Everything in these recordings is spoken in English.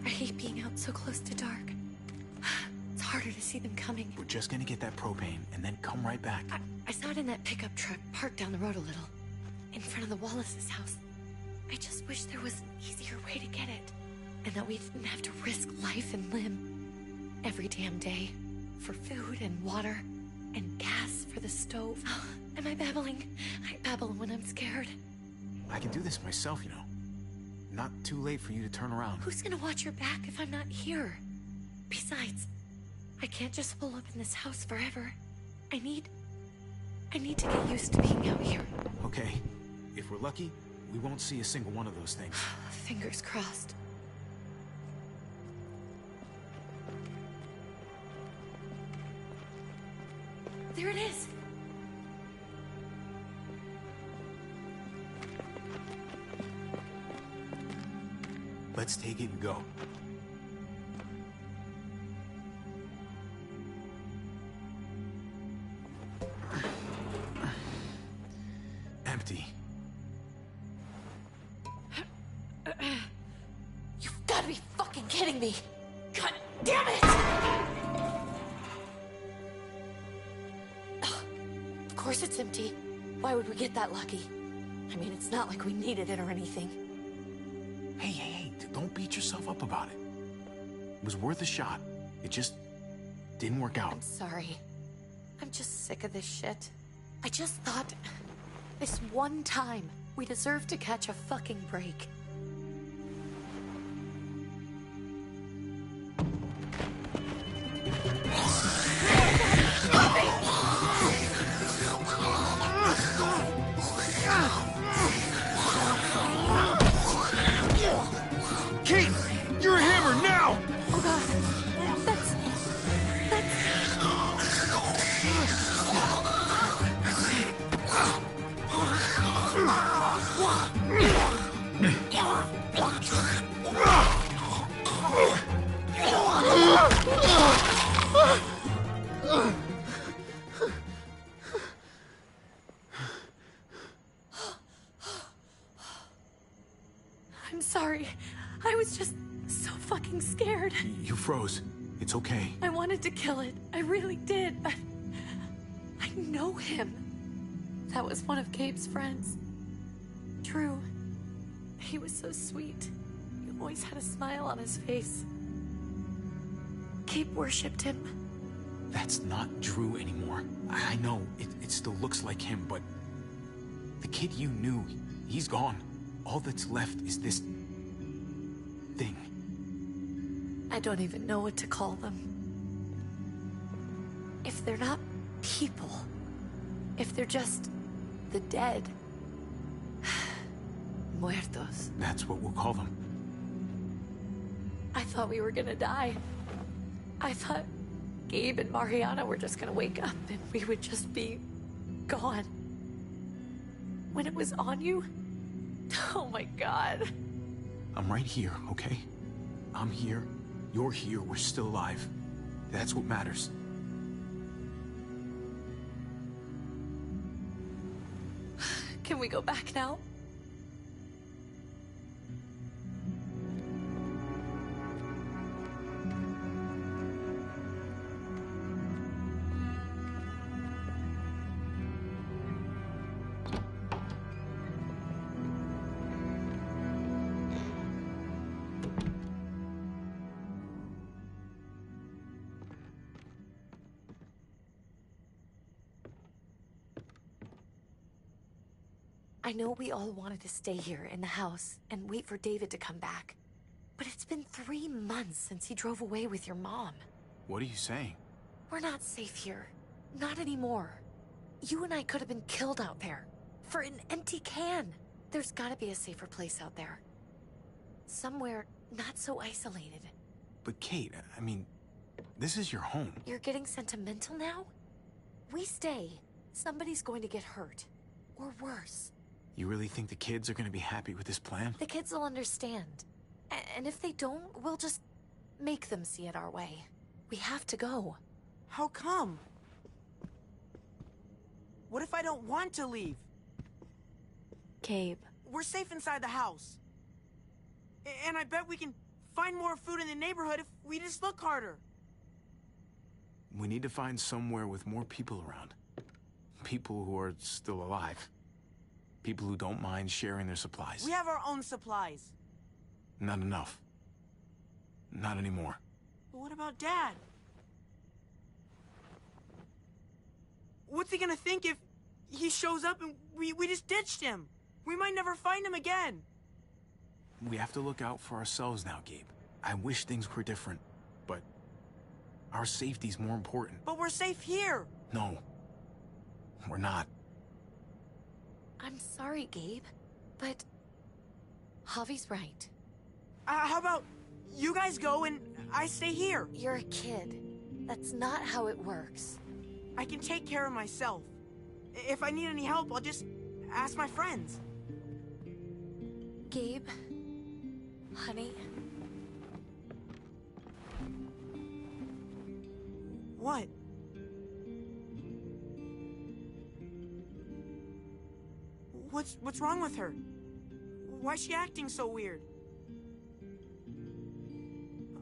I hate being out so close to dark. It's harder to see them coming. We're just gonna get that propane and then come right back. I saw it in that pickup truck parked down the road a little, in front of the Wallace's house. I just wish there was an easier way to get it, and that we didn't have to risk life and limb every damn day for food and water and gas for the stove. Am I babbling? I babble when I'm scared. I can do this myself, you know. Not too late for you to turn around. Who's gonna watch your back if I'm not here? Besides, I can't just pull up in this house forever. I need to get used to being out here. Okay. If we're lucky, we won't see a single one of those things. Fingers crossed. There it is! Let's take it and go. Empty. You've got to be fucking kidding me! God damn it! Of course it's empty. Why would we get that lucky? I mean, it's not like we needed it or anything. Hey, don't beat yourself up about it. It was worth a shot. It just didn't work out. I'm sorry. I'm just sick of this shit. I just thought, this one time, we deserve to catch a fucking break. Kate! You're a hammer now! Oh god, that's... I'm sorry. I was just so fucking scared. You froze. It's okay. I wanted to kill it. I really did, but... I know him. That was one of Gabe's friends. Drew. He was so sweet. He always had a smile on his face. Gabe worshipped him. That's not Drew anymore. I know, it still looks like him, but... The kid you knew, he's gone. All that's left is this... thing. I don't even know what to call them. If they're not people, if they're just the dead, muertos. That's what we'll call them. I thought we were gonna die. I thought Gabe and Mariana were just gonna wake up and we would just be gone. When it was on you, oh my god. I'm right here, okay? I'm here, you're here, we're still alive. That's what matters. Can we go back now? I know we all wanted to stay here in the house and wait for David to come back. But it's been 3 months since he drove away with your mom. What are you saying? We're not safe here. Not anymore. You and I could have been killed out there. For an empty can. There's gotta be a safer place out there. Somewhere not so isolated. But Kate, I mean, this is your home. You're getting sentimental now? We stay. Somebody's going to get hurt. Or worse. You really think the kids are gonna be happy with this plan? The kids will understand. And if they don't, we'll just make them see it our way. We have to go. How come? What if I don't want to leave? Gabe. We're safe inside the house. And I bet we can find more food in the neighborhood if we just look harder. We need to find somewhere with more people around. People who are still alive. People who don't mind sharing their supplies. We have our own supplies. Not enough. Not anymore. But what about Dad? What's he gonna think if he shows up and we just ditched him? We might never find him again. We have to look out for ourselves now, Gabe. I wish things were different, but our safety's more important. But we're safe here. No, we're not. I'm sorry, Gabe, but Javi's right. How about you guys go and I stay here? You're a kid. That's not how it works. I can take care of myself. If I need any help, I'll just ask my friends. Gabe, honey. What? What's wrong with her? Why's she acting so weird?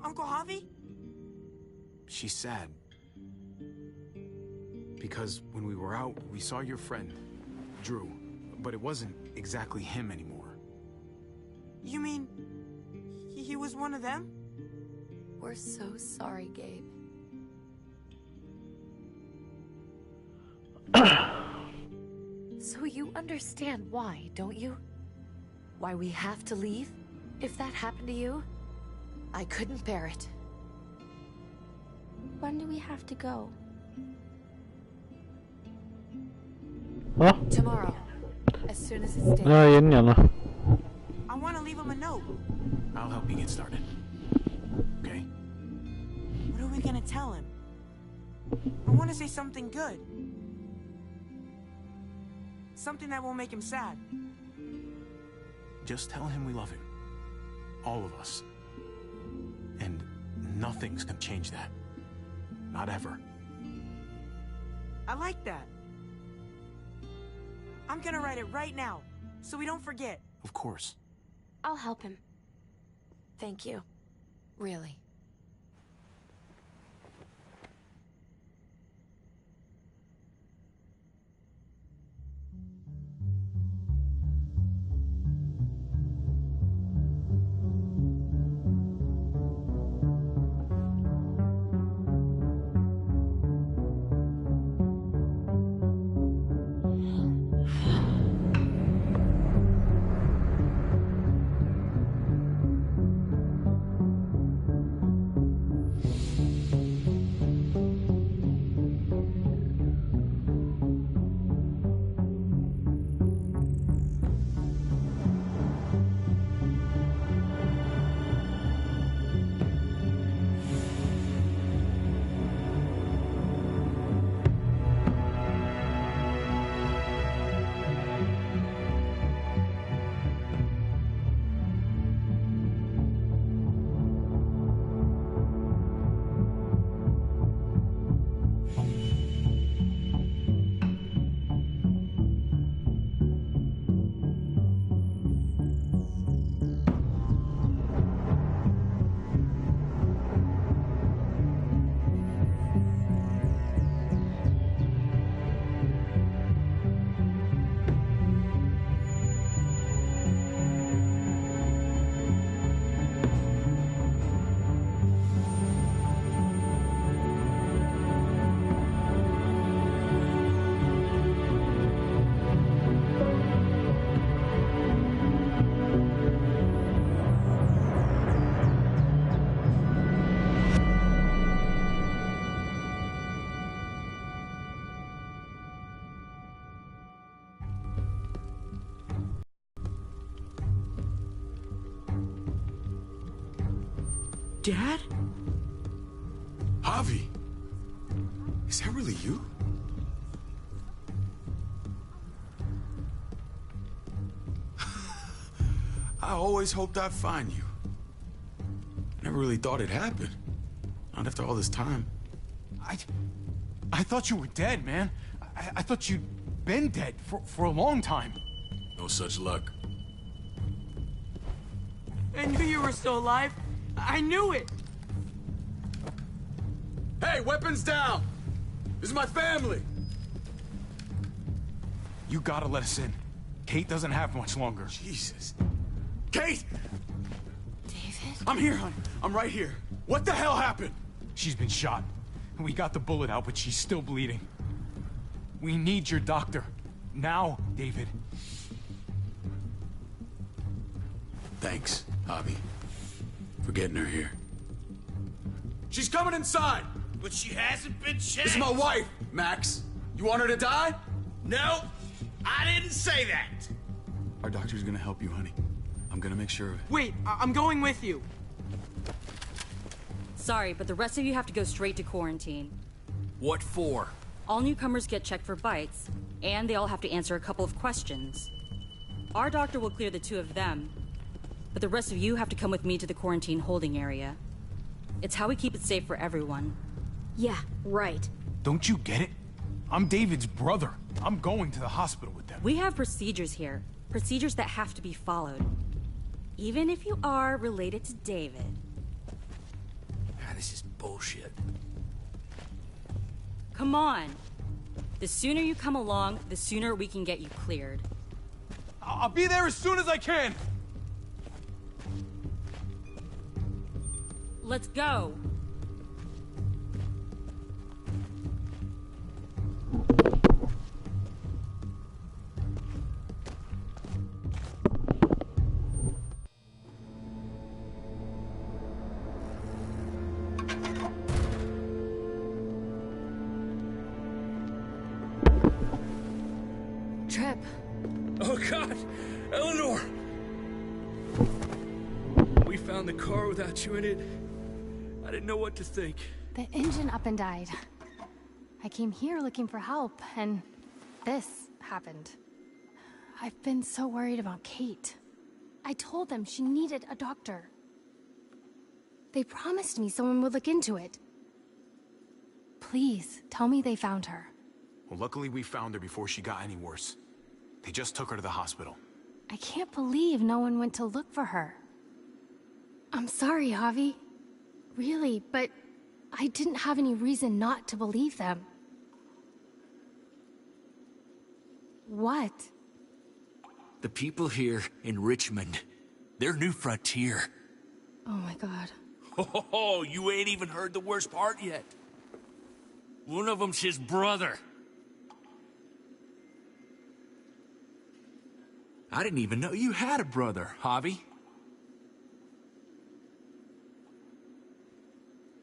Uncle Javi? She's sad. Because when we were out, we saw your friend, Drew, but it wasn't exactly him anymore. You mean he was one of them? We're so sorry, Gabe. So you understand why, don't you? Why we have to leave? If that happened to you, I couldn't bear it. When do we have to go? Tomorrow, as soon as it's day. I want to leave him a note. I'll help you get started. Okay? What are we gonna tell him? I want to say something good. Something that won't make him sad. Just tell him we love him. All of us. And nothing's gonna change that. Not ever. I like that. I'm gonna write it right now, so we don't forget. Of course. I'll help him. Thank you. Really. Dad? Javi! Is that really you? I always hoped I'd find you. Never really thought it'd happen. Not after all this time. I thought you were dead, man. I thought you'd been dead for a long time. No such luck. I knew you were still alive. I knew it. Hey, weapons down! This is my family! You gotta let us in. Kate doesn't have much longer. Jesus. Kate! David? I'm here, hon. I'm right here. What the hell happened? She's been shot. We got the bullet out, but she's still bleeding. We need your doctor. Now, David. Thanks, Javi, for getting her here. She's coming inside! But she hasn't been checked. This is my wife, Max. You want her to die? No, I didn't say that. Our doctor's gonna help you, honey. I'm gonna make sure of it. Wait, I'm going with you. Sorry, but the rest of you have to go straight to quarantine. What for? All newcomers get checked for bites, and they all have to answer a couple of questions. Our doctor will clear the two of them, but the rest of you have to come with me to the quarantine holding area. It's how we keep it safe for everyone. Yeah, right. Don't you get it? I'm David's brother. I'm going to the hospital with them. We have procedures here. Procedures that have to be followed. Even if you are related to David. This is bullshit. Come on. The sooner you come along, the sooner we can get you cleared. I'll be there as soon as I can. Let's go. Trip. Oh, God! Eleanor! We found the car without you in it. I didn't know what to think. The engine up and died. I came here looking for help, and this happened. I've been so worried about Kate. I told them she needed a doctor. They promised me someone would look into it. Please, tell me they found her. Well, luckily we found her before she got any worse. They just took her to the hospital. I can't believe no one went to look for her. I'm sorry, Javi. Really, but I didn't have any reason not to believe them. What? The people here in Richmond, they're New Frontier. Oh my god. Oh, you ain't even heard the worst part yet. One of them's his brother. I didn't even know you had a brother, Javi.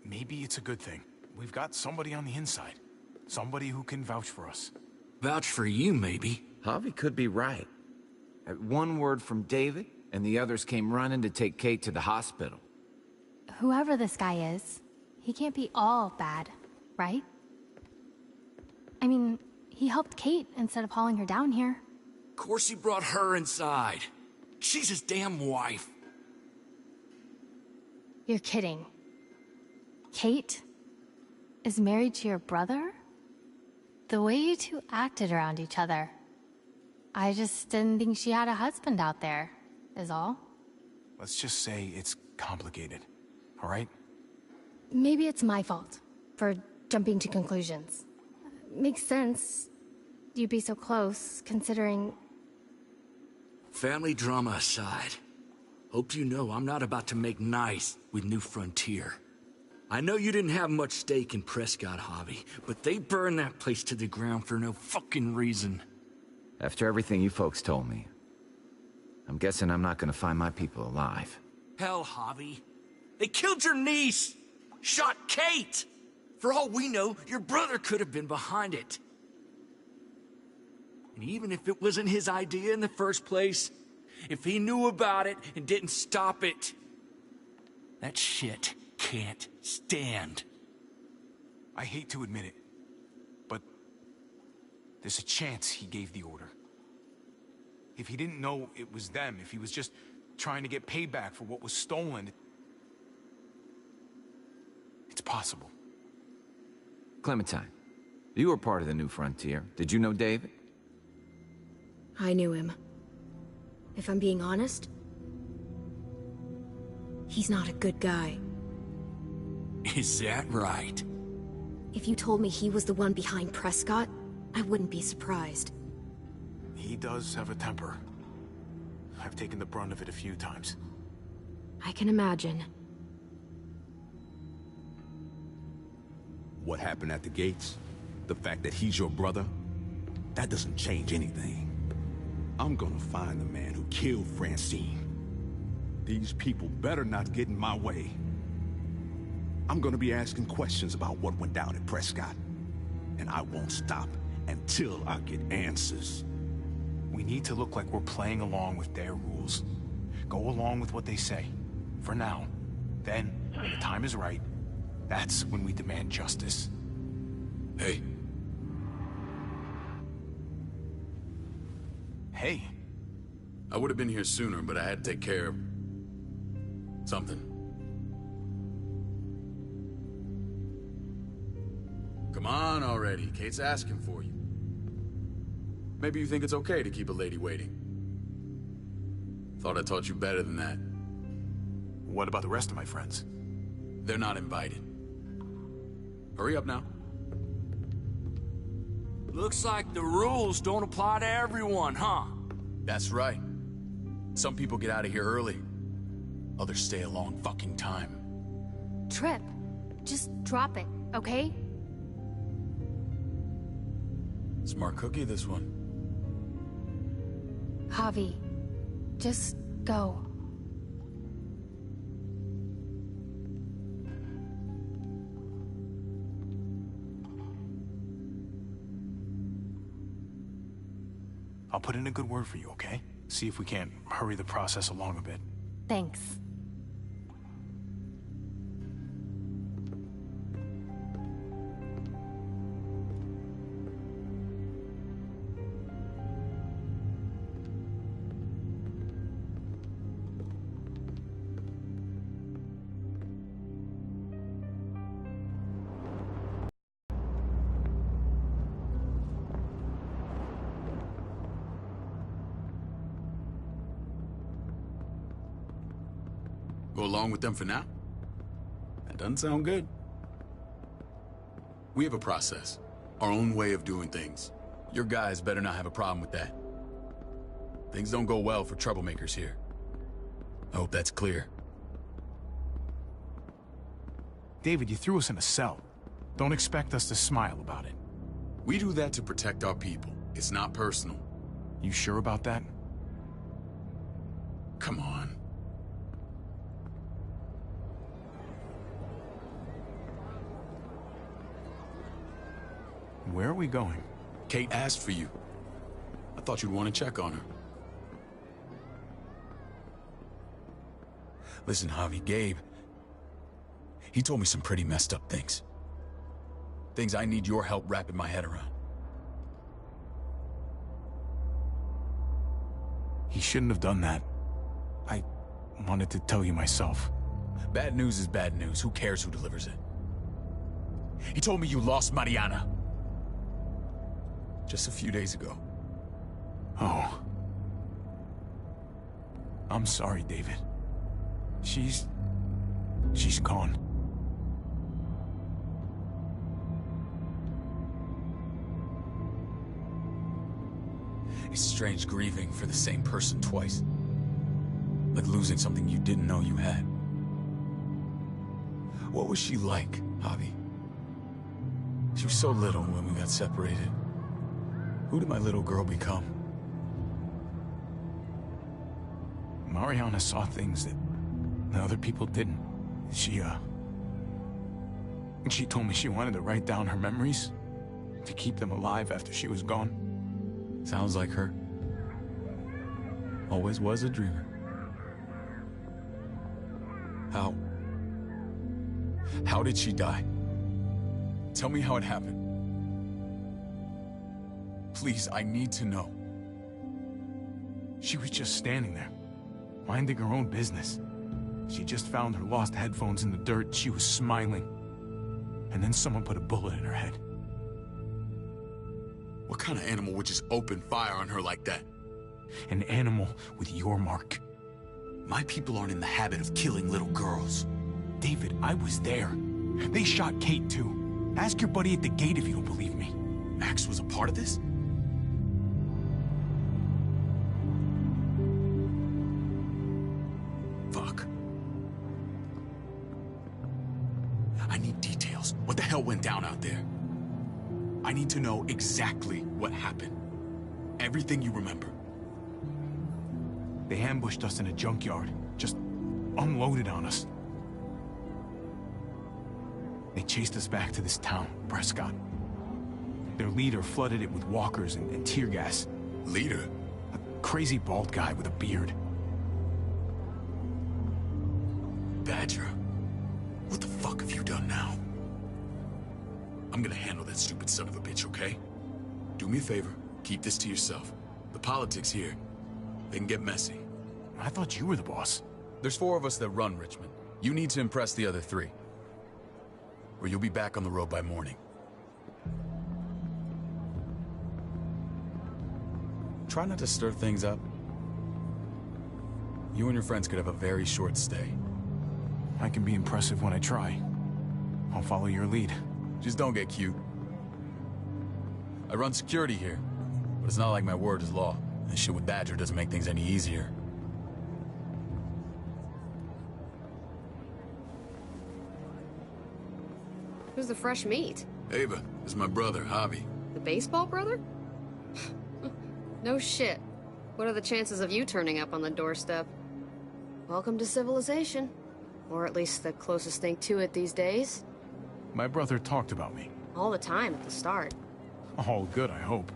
Maybe it's a good thing. We've got somebody on the inside. Somebody who can vouch for us. Vouch for you, maybe. Javi could be right. At one word from David, and the others came running to take Kate to the hospital. Whoever this guy is, he can't be all bad, right? I mean, he helped Kate instead of hauling her down here. Of course he brought her inside. She's his damn wife. You're kidding. Kate is married to your brother? The way you two acted around each other. I just didn't think she had a husband out there, is all. Let's just say it's complicated, all right? Maybe it's my fault for jumping to conclusions. Makes sense. You'd be so close, considering... Family drama aside, hope you know I'm not about to make nice with New Frontier. I know you didn't have much stake in Prescott, Javi, but they burned that place to the ground for no fucking reason. After everything you folks told me, I'm guessing I'm not gonna find my people alive. Hell, Javi. They killed your niece! Shot Kate! For all we know, your brother could have been behind it. And even if it wasn't his idea in the first place, if he knew about it and didn't stop it, that shit can't stand. I hate to admit it, but there's a chance he gave the order. If he didn't know it was them, if he was just trying to get payback for what was stolen, it's possible. Clementine, you were part of the New Frontier. Did you know David? I knew him. if I'm being honest. He's not a good guy. Is that right? If you told me he was the one behind Prescott, I wouldn't be surprised. He does have a temper. I've taken the brunt of it a few times. I can imagine. What happened at the gates? The fact that he's your brother? That doesn't change anything. I'm gonna find the man who killed Francine. These people better not get in my way. I'm gonna be asking questions about what went down at Prescott. And I won't stop until I get answers. We need to look like we're playing along with their rules. Go along with what they say. For now. Then, when the time is right, that's when we demand justice. Hey. Hey. I would have been here sooner, but I had to take care of something. Come on already. Kate's asking for you. Maybe you think it's okay to keep a lady waiting. Thought I taught you better than that. What about the rest of my friends? They're not invited. Hurry up now. Looks like the rules don't apply to everyone, huh? That's right. Some people get out of here early. Others stay a long fucking time. Trip, just drop it, okay? Smart cookie, this one. Javi, just go. I'll put in a good word for you, okay? See if we can't hurry the process along a bit. Thanks. Go along with them for now? That doesn't sound good. We have a process, our own way of doing things. Your guys better not have a problem with that. Things don't go well for troublemakers here. I hope that's clear. David, you threw us in a cell. Don't expect us to smile about it. We do that to protect our people. It's not personal. You sure about that? Come on. Where are we going? Kate asked for you. I thought you'd want to check on her. Listen, Javi, Gabe, he told me some pretty messed up things. Things I need your help wrapping my head around. He shouldn't have done that. I wanted to tell you myself. Bad news is bad news. Who cares who delivers it? He told me you lost Mariana. Just a few days ago. Oh. I'm sorry, David. She's gone. It's strange grieving for the same person twice. Like losing something you didn't know you had. What was she like, Javi? She was so little when we got separated. Who did my little girl become? Mariana saw things that other people didn't. She told me she wanted to write down her memories to keep them alive after she was gone. Sounds like her. Always was a dreamer. How did she die? Tell me how it happened. Please, I need to know. She was just standing there, minding her own business. She just found her lost headphones in the dirt. She was smiling. And then someone put a bullet in her head. What kind of animal would just open fire on her like that? An animal with your mark. My people aren't in the habit of killing little girls. David, I was there. They shot Kate, too. Ask your buddy at the gate if you don't believe me. Max was a part of this? Fuck. I need details. What the hell went down out there? I need to know exactly what happened. Everything you remember. They ambushed us in a junkyard. Just unloaded on us. They chased us back to this town, Prescott. Their leader flooded it with walkers and tear gas. Leader? A crazy bald guy with a beard. Badger, what the fuck have you done now? I'm gonna handle that stupid son of a bitch, okay? Do me a favor, keep this to yourself. The politics here, they can get messy. I thought you were the boss. There's 4 of us that run Richmond. You need to impress the other 3. Or you'll be back on the road by morning. Try not to stir things up. You and your friends could have a very short stay. I can be impressive when I try. I'll follow your lead. Just don't get cute. I run security here, but it's not like my word is law. And shit with Badger doesn't make things any easier. Who's the fresh meat? Ava, this is my brother, Javi. The baseball brother? No shit. What are the chances of you turning up on the doorstep? Welcome to civilization. Or at least the closest thing to it these days. My brother talked about me. All the time at the start. All good, I hope.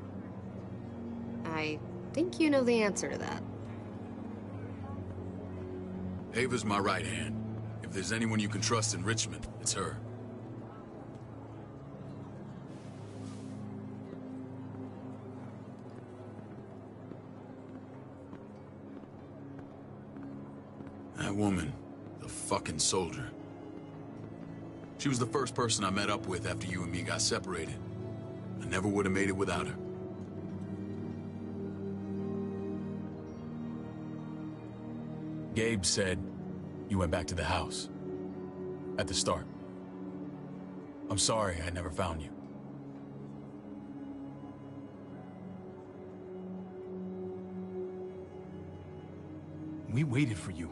I think you know the answer to that. Ava's my right hand. If there's anyone you can trust in Richmond, it's her. That woman, the fucking soldier. She was the first person I met up with after you and me got separated. I never would have made it without her. Gabe said you went back to the house. At the start. I'm sorry I never found you. We waited for you.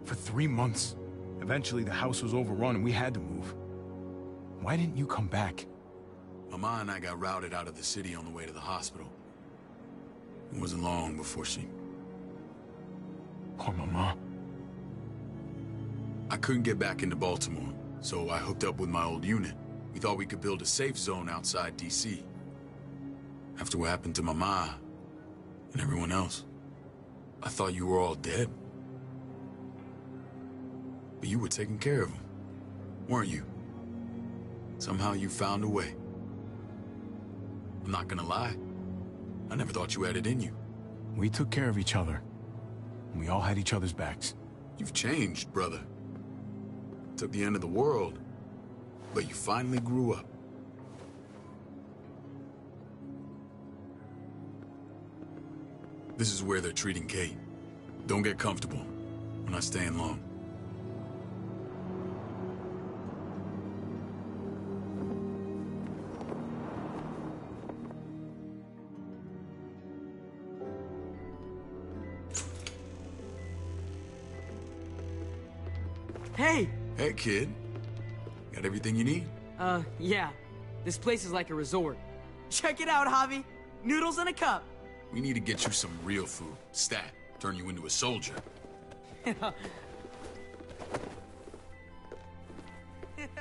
For 3 months. Eventually the house was overrun and we had to move. Why didn't you come back? Mama and I got routed out of the city on the way to the hospital. It wasn't long before she... Poor Mama. I couldn't get back into Baltimore, so I hooked up with my old unit. We thought we could build a safe zone outside D.C. After what happened to Mama and everyone else, I thought you were all dead. But you were taking care of them, weren't you? Somehow you found a way. I'm not gonna lie. I never thought you had it in you. We took care of each other. We all had each other's backs. You've changed, brother. Took the end of the world, but you finally grew up. This is where they're treating Kate. Don't get comfortable. We're not staying long. Hey! Hey, kid. Got everything you need? Yeah. This place is like a resort. Check it out, Javi. Noodles in a cup. We need to get you some real food. Stat. Turn you into a soldier.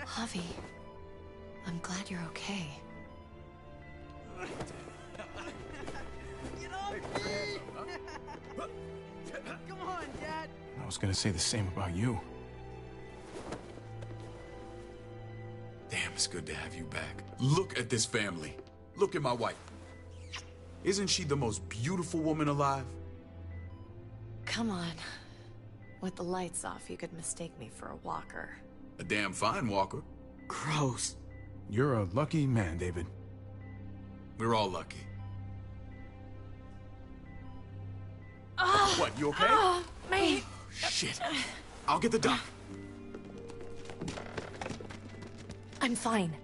Javi, I'm glad you're okay. Get off me! Come on, Dad! I was gonna say the same about you. Damn, it's good to have you back. Look at this family. Look at my wife. Isn't she the most beautiful woman alive? Come on. With the lights off, you could mistake me for a walker. A damn fine walker. Gross. You're a lucky man, David. We're all lucky. What, you okay? Oh, mate. Shit. I'll get the doc. I'm fine.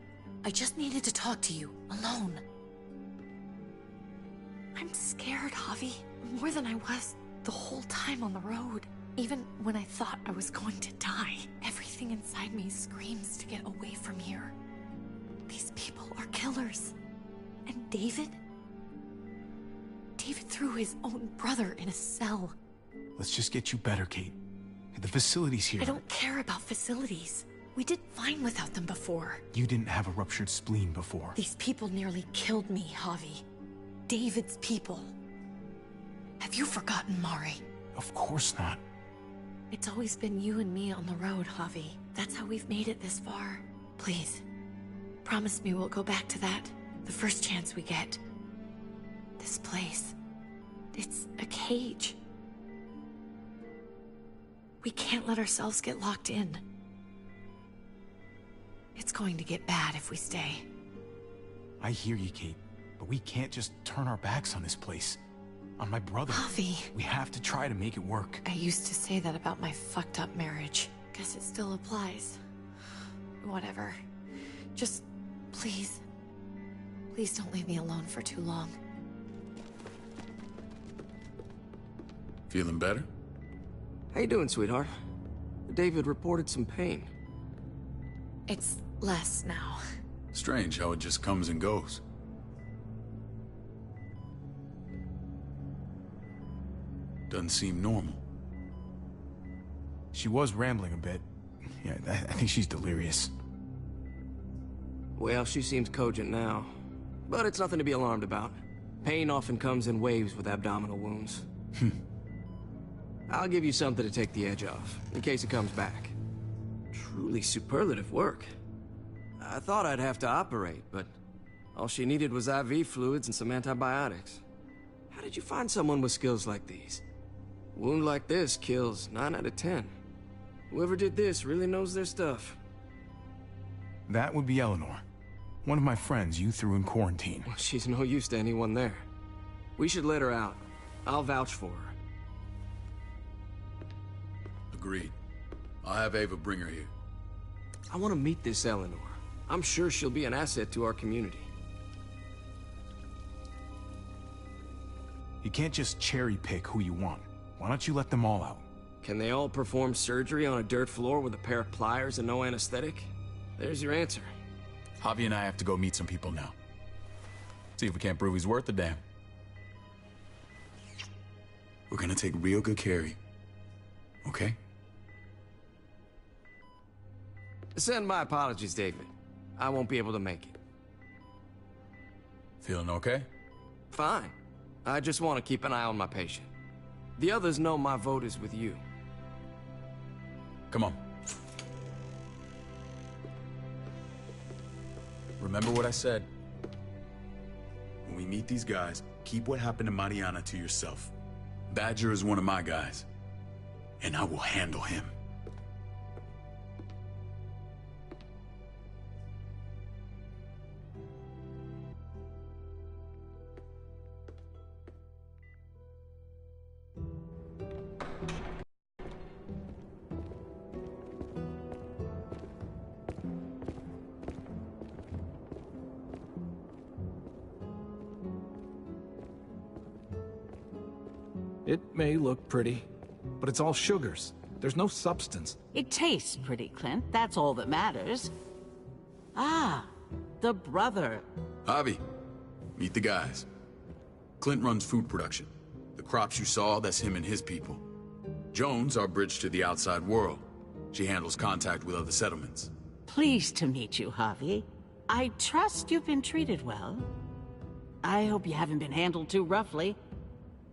I just needed to talk to you, alone. I'm scared, Javi. More than I was the whole time on the road. Even when I thought I was going to die, everything inside me screams to get away from here. These people are killers. And David? David threw his own brother in a cell. Let's just get you better, Kate. The facility's here. I don't care about facilities. We did fine without them before. You didn't have a ruptured spleen before. These people nearly killed me, Javi. David's people. Have you forgotten, Mari? Of course not. It's always been you and me on the road, Javi. That's how we've made it this far. Please, promise me we'll go back to that the first chance we get. This place, it's a cage. We can't let ourselves get locked in. It's going to get bad if we stay. I hear you, Kate, but we can't just turn our backs on this place. On my brother. Javi. We have to try to make it work. I used to say that about my fucked up marriage. Guess it still applies. Whatever. Just, please. Please don't leave me alone for too long. Feeling better? How you doing, sweetheart? David reported some pain. It's less now. Strange how it just comes and goes. Doesn't seem normal. She was rambling a bit. Yeah, I think she's delirious. Well, she seems cogent now. But it's nothing to be alarmed about. Pain often comes in waves with abdominal wounds. I'll give you something to take the edge off, in case it comes back. Truly superlative work. I thought I'd have to operate, but all she needed was IV fluids and some antibiotics. How did you find someone with skills like these? A wound like this kills 9 out of 10. Whoever did this really knows their stuff. That would be Eleanor. One of my friends you threw in quarantine. Well, she's no use to anyone there. We should let her out. I'll vouch for her. Agreed. I'll have Ava bring her here. I want to meet this Eleanor. I'm sure she'll be an asset to our community. You can't just cherry pick who you want. Why don't you let them all out? Can they all perform surgery on a dirt floor with a pair of pliers and no anesthetic? There's your answer. Javi and I have to go meet some people now. See if we can't prove he's worth the damn. We're gonna take real good care of you. Okay? Send my apologies, David. I won't be able to make it. Feeling okay? Fine. I just want to keep an eye on my patient. The others know my vote is with you. Come on. Remember what I said. When we meet these guys, keep what happened to Mariana to yourself. Badger is one of my guys, and I will handle him. It may look pretty, but it's all sugars. There's no substance. It tastes pretty, Clint. That's all that matters. Ah, the brother. Javi, meet the guys. Clint runs food production. The crops you saw, that's him and his people. Jones, our bridge to the outside world. She handles contact with other settlements. Pleased to meet you, Javi. I trust you've been treated well. I hope you haven't been handled too roughly.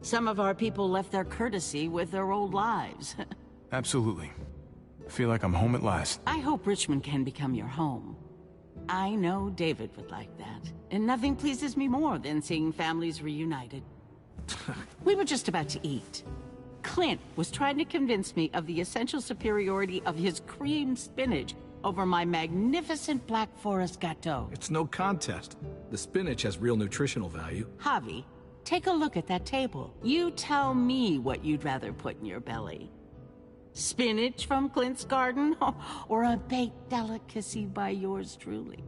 Some of our people left their courtesy with their old lives. Absolutely. I feel like I'm home at last. I hope Richmond can become your home. I know David would like that. And nothing pleases me more than seeing families reunited. We were just about to eat. Clint was trying to convince me of the essential superiority of his cream spinach over my magnificent Black Forest gâteau. It's no contest. The spinach has real nutritional value. Javi, Take a look at that table. You tell me what you'd rather put in your belly. Spinach from Clint's garden, or a baked delicacy by yours truly?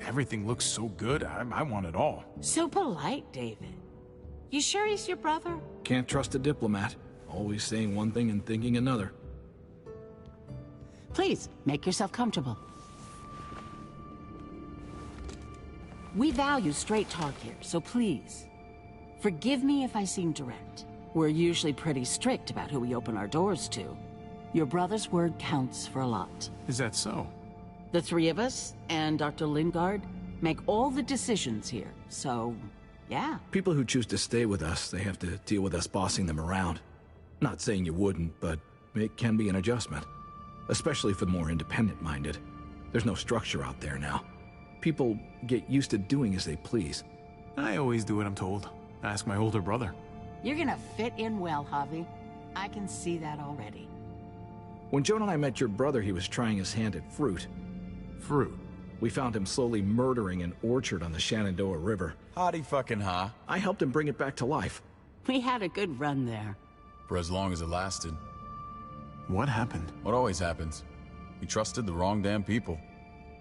Everything looks so good, I want it all. So polite, David. You sure he's your brother? Can't trust a diplomat. Always saying one thing and thinking another. Please, make yourself comfortable. We value straight talk here, so please, forgive me if I seem direct. We're usually pretty strict about who we open our doors to. Your brother's word counts for a lot. Is that so? The three of us, and Dr. Lingard, make all the decisions here, so, yeah. People who choose to stay with us, they have to deal with us bossing them around. Not saying you wouldn't, but it can be an adjustment. Especially for the more independent-minded. There's no structure out there now. People get used to doing as they please. I always do what I'm told. Ask my older brother. You're gonna fit in well, Javi. I can see that already. When Joan and I met your brother, he was trying his hand at fruit. Fruit? We found him slowly murdering an orchard on the Shenandoah River. Howdy fucking ha. I helped him bring it back to life. We had a good run there. For as long as it lasted. What happened? What always happens. We trusted the wrong damn people.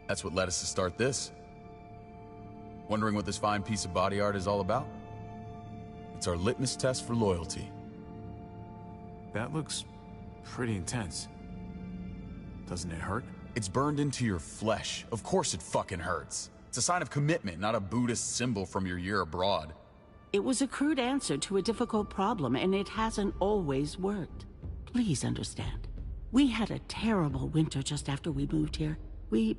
That's what led us to start this. Wondering what this fine piece of body art is all about? It's our litmus test for loyalty. That looks pretty intense. Doesn't it hurt? It's burned into your flesh. Of course it fucking hurts. It's a sign of commitment, not a Buddhist symbol from your year abroad. It was a crude answer to a difficult problem, and it hasn't always worked. Please understand. We had a terrible winter just after we moved here. We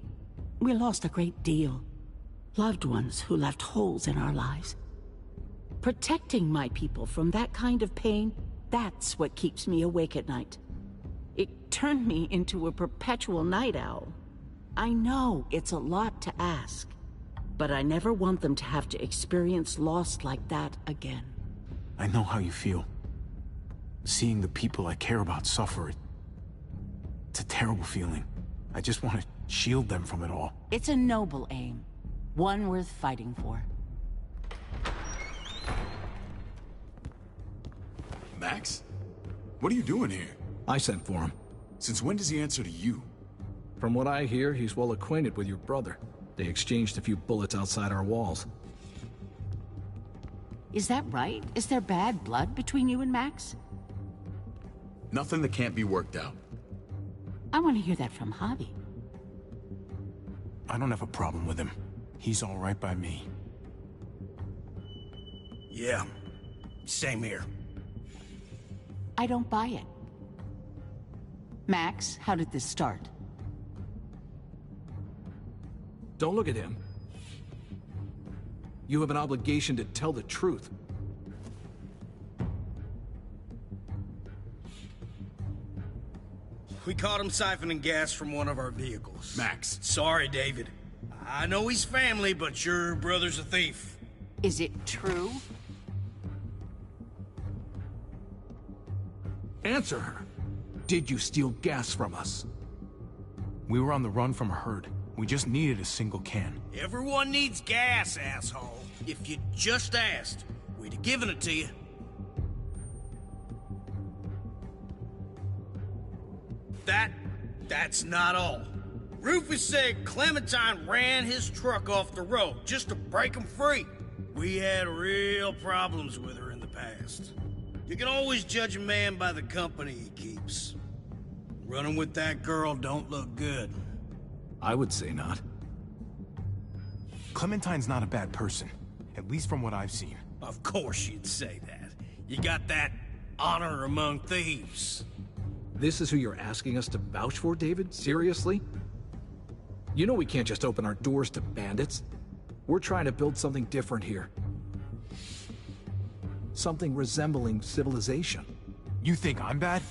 lost a great deal. Loved ones who left holes in our lives. Protecting my people from that kind of pain, that's what keeps me awake at night. It turned me into a perpetual night owl. I know it's a lot to ask, but I never want them to have to experience loss like that again. I know how you feel. Seeing the people I care about suffer, it's a terrible feeling. I just want to shield them from it all. It's a noble aim. One worth fighting for. Max? What are you doing here? I sent for him. Since when does he answer to you? From what I hear, he's well acquainted with your brother. They exchanged a few bullets outside our walls. Is that right? Is there bad blood between you and Max? Nothing that can't be worked out. I want to hear that from Javi. I don't have a problem with him. He's all right by me. Yeah, same here. I don't buy it. Max, how did this start? Don't look at him. You have an obligation to tell the truth. We caught him siphoning gas from one of our vehicles. Max. Sorry, David. I know he's family, but your brother's a thief. Is it true? Answer her. Did you steal gas from us? We were on the run from a herd. We just needed a single can. Everyone needs gas, asshole. If you just asked, we'd have given it to you. That's not all. Rufus said Clementine ran his truck off the road just to break him free. We had real problems with her in the past. You can always judge a man by the company he keeps. Running with that girl don't look good. I would say not. Clementine's not a bad person, at least from what I've seen. Of course you'd say that. You got that honor among thieves. This is who you're asking us to vouch for, David? Seriously? You know we can't just open our doors to bandits. We're trying to build something different here. Something resembling civilization. You think I'm bad?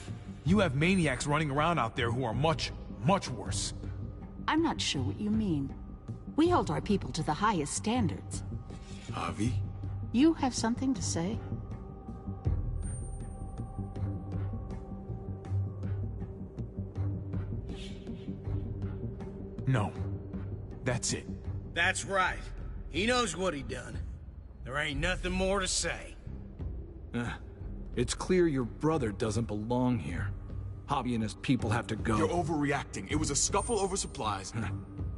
You have maniacs running around out there who are much, much worse. I'm not sure what you mean. We hold our people to the highest standards. Javi? You have something to say? No. That's it. That's right. He knows what he done. There There ain't nothing more to say. It's clear your brother doesn't belong here. Hobby and his people have to go. You're overreacting. It was a scuffle over supplies.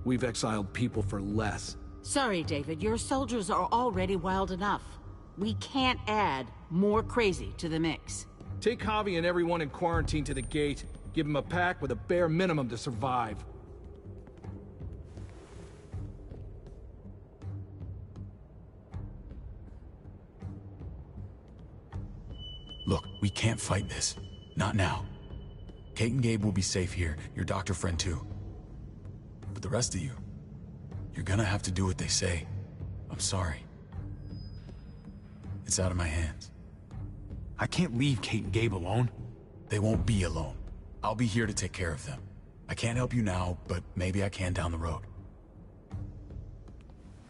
We've exiled people for less. Sorry, David. Your soldiers are already wild enough. We can't add more crazy to the mix. Take Javi and everyone in quarantine to the gate. Give them a pack with a bare minimum to survive. Look, we can't fight this. Not now. Kate and Gabe will be safe here, your doctor friend too. But the rest of you, you're gonna have to do what they say. I'm sorry. It's out of my hands. I can't leave Kate and Gabe alone. They won't be alone. I'll be here to take care of them. I can't help you now, but maybe I can down the road.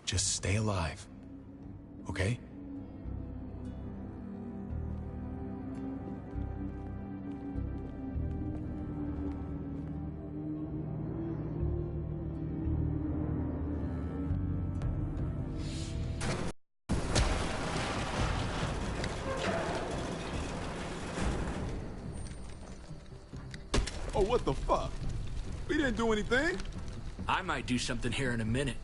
Just stay alive, okay? Oh, what the fuck? We didn't do anything. I might do something here in a minute.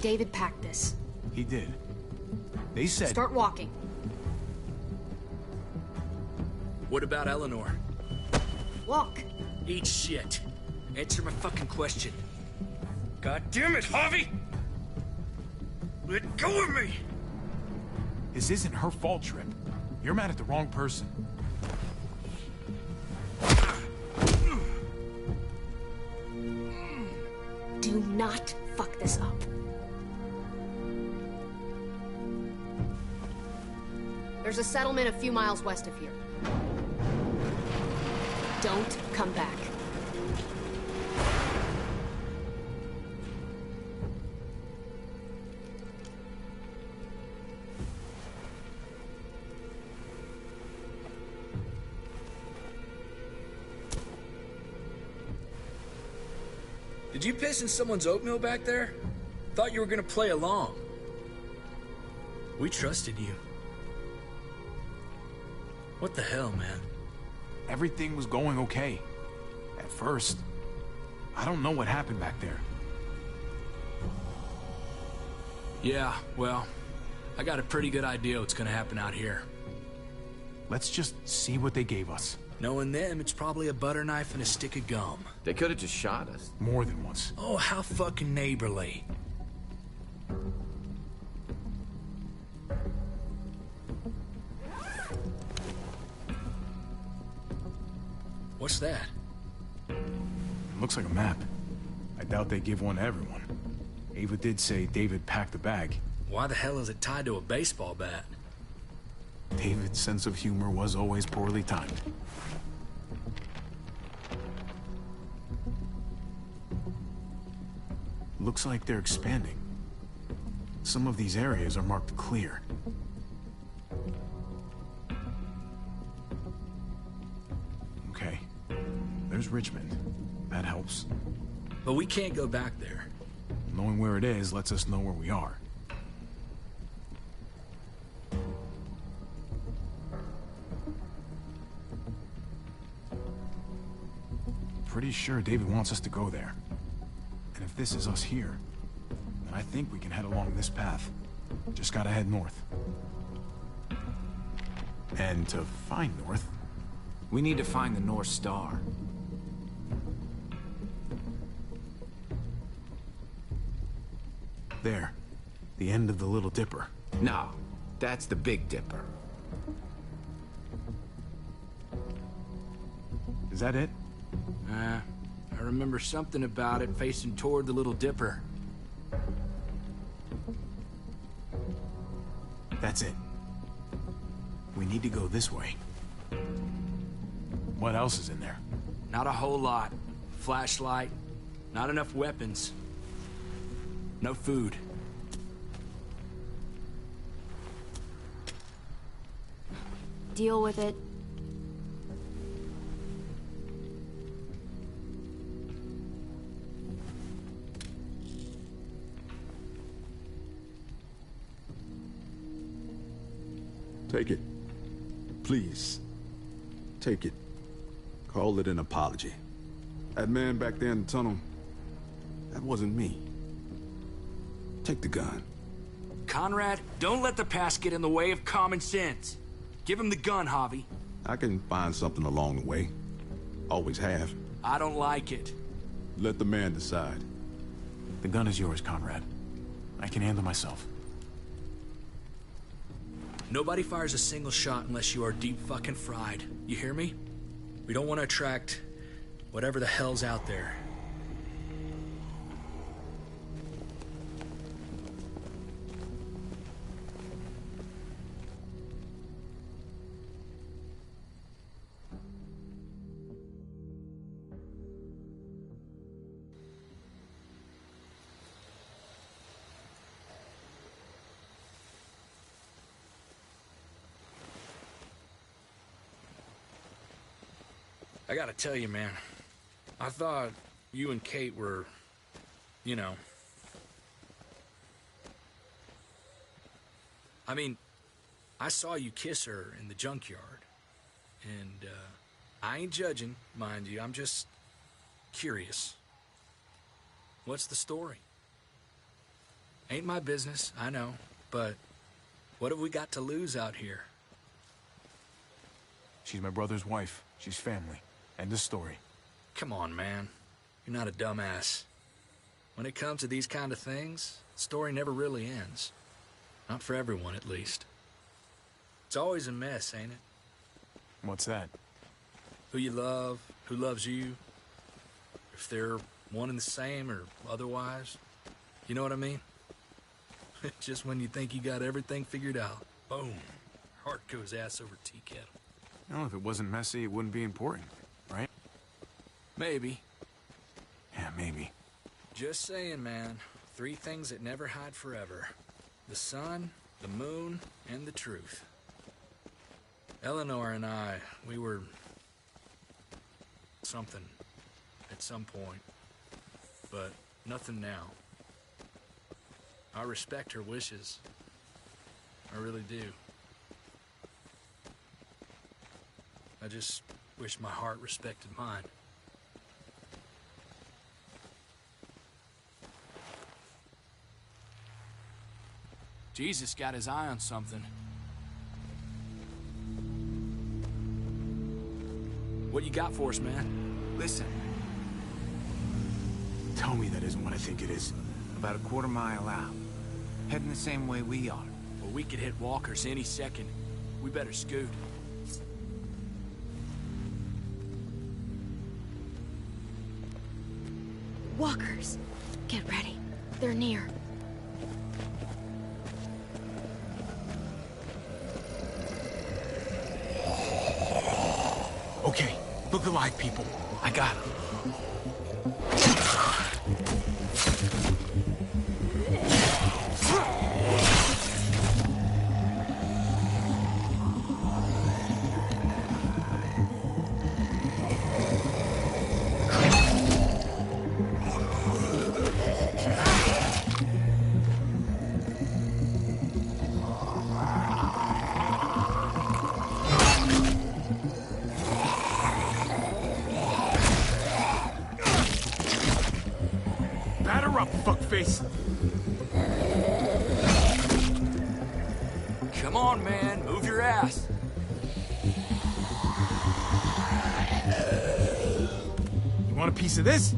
David packed this. He did. They said... Start walking. What about Eleanor? Walk. Eat shit. Answer my fucking question. God damn it, Javi! Let go of me! This isn't her fault, Trip. You're mad at the wrong person. Do not fuck this up. There's a settlement a few miles west of here. Don't come back. Did you piss in someone's oatmeal back there? Thought you were gonna play along. We trusted you. What the hell, man? Everything was going okay. At first. I don't know what happened back there. Yeah, well, I got a pretty good idea what's gonna happen out here. Let's just see what they gave us. Knowing them, it's probably a butter knife and a stick of gum. They could have just shot us. More than once. Oh, how fucking neighborly. What's that? It looks like a map. I doubt they give one to everyone. Ava did say David packed the bag. Why the hell is it tied to a baseball bat? David's sense of humor was always poorly timed. Looks like they're expanding. Some of these areas are marked clear. Okay. There's Richmond. That helps. But we can't go back there. Knowing where it is lets us know where we are. Pretty sure David wants us to go there. And if this is us here, then I think we can head along this path. Just gotta head north. And to find north... We need to find the North Star. There. The end of the Little Dipper. No, that's the Big Dipper. Is that it? I remember something about it facing toward the Little Dipper. That's it. We need to go this way. What else is in there? Not a whole lot. Flashlight, not enough weapons. No food. deal with it. Take it. Please. Take it. Call it an apology. That man back there in the tunnel, that wasn't me. Take the gun. Conrad, don't let the past get in the way of common sense. Give him the gun, Javi. I can find something along the way. Always have. I don't like it. Let the man decide. The gun is yours, Conrad. I can handle myself. Nobody fires a single shot unless you are deep fucking fried. You hear me? We don't want to attract whatever the hell's out there. I gotta tell you, man, I thought you and Kate were, you know... I mean, I saw you kiss her in the junkyard, and I ain't judging, mind you, I'm just curious. What's the story? Ain't my business, I know, but what have we got to lose out here? She's my brother's wife. She's family. End of story. Come on, man. You're not a dumbass. When it comes to these kind of things, the story never really ends. Not for everyone, at least. It's always a mess, ain't it? What's that? Who you love, who loves you, if they're one and the same or otherwise. You know what I mean? Just when you think you got everything figured out, boom, heart goes ass over tea kettle. Well, if it wasn't messy, it wouldn't be important, right? Maybe. Yeah, maybe. Just saying, man. 3 things that never hide forever. The sun, the moon, and the truth. Eleanor and I, we were... something. At some point. But nothing now. I respect her wishes. I really do. I just wish my heart respected mine. Jesus got his eye on something. What you got for us, man? Listen. Tell me that isn't what I think it is. About a quarter-mile out. Heading the same way we are. Well, we could hit walkers any second. We better scoot. Walkers. Get ready. They're near. Okay, look alive, people. I got him. Fuckface. Come on, man. Move your ass. You want a piece of this?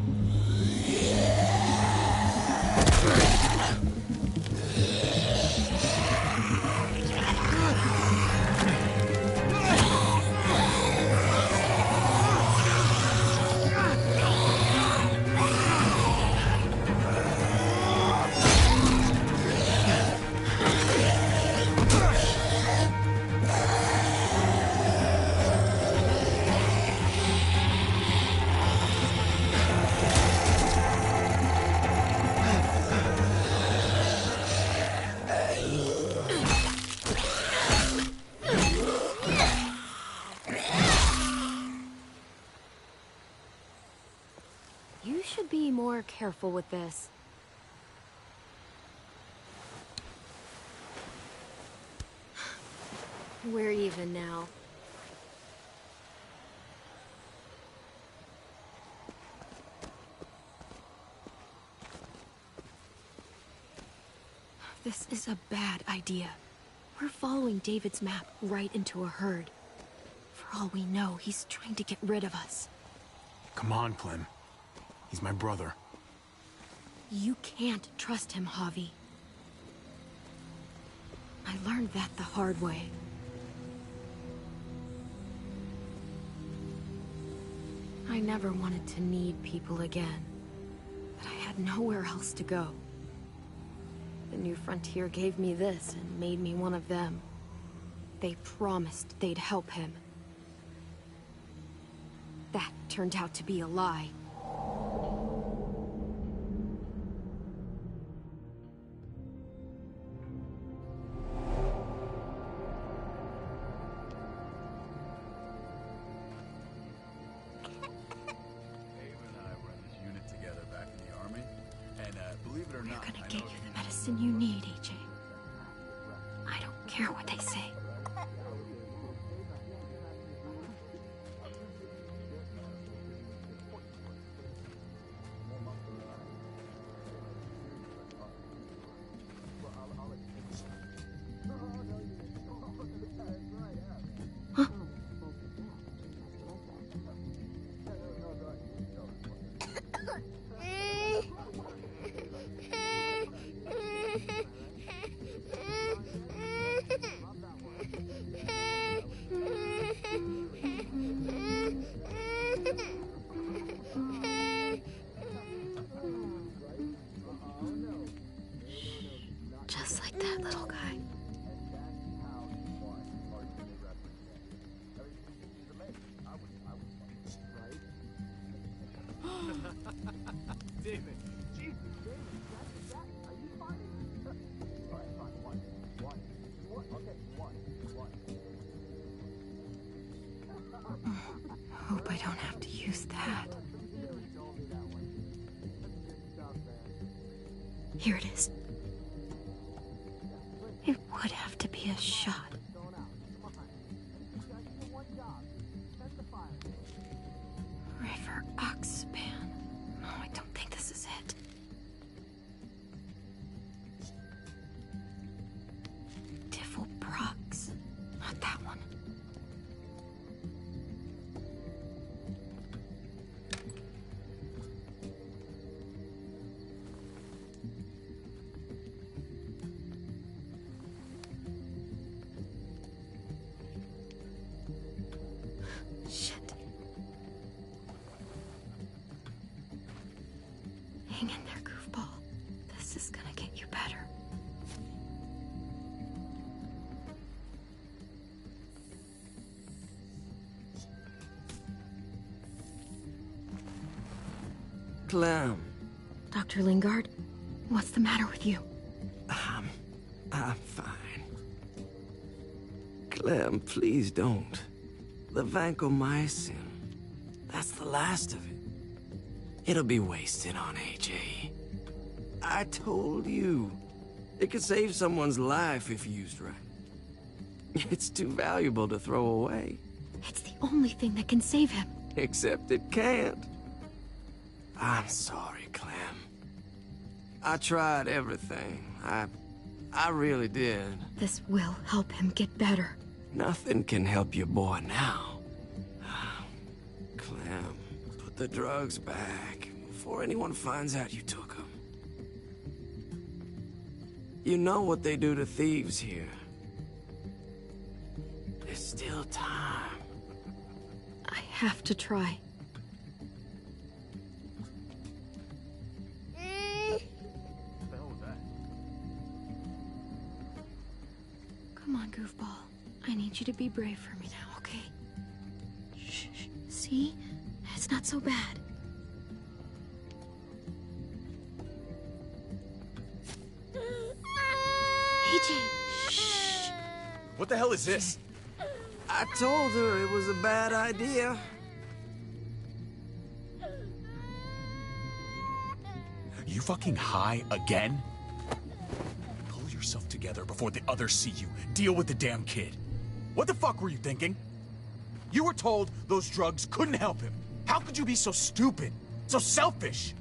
You should be more careful with this. We're even now. This is a bad idea. We're following David's map right into a herd. For all we know, he's trying to get rid of us. Come on, Clem. He's my brother. You can't trust him, Javi. I learned that the hard way. I never wanted to need people again, but I had nowhere else to go. The New Frontier gave me this and made me one of them. They promised they'd help him. That turned out to be a lie. You need, AJ. I don't care what they say. Huh? Just like that little guy. David, Hope I don't have to use that. Here it is. It would have to be a shot. River Oxpan. No, I don't think this is it. Tiffle Prox. Not that one. Shit. Hang in there, goofball. This is gonna get you better. Clem. Dr. Lingard, what's the matter with you? I'm fine. Clem, please don't. The vancomycin. That's the last of it. It'll be wasted on AJ. I told you. It could save someone's life if used right. It's too valuable to throw away. It's the only thing that can save him. Except it can't. I'm sorry, Clem. I tried everything. I really did. This will help him get better. Nothing can help your boy now. Clem, put the drugs back before anyone finds out you took them. You know what they do to thieves here. There's still time. I have to try. Come on, goofball. I need you to be brave for me now, okay? Shh, shh. See? It's not so bad. AJ, shh. what the hell is this? I told her it was a bad idea. You fucking high again? Pull yourself together before the others see you. Deal with the damn kid. What the fuck were you thinking? You were told those drugs couldn't help him. How could you be so stupid? So selfish?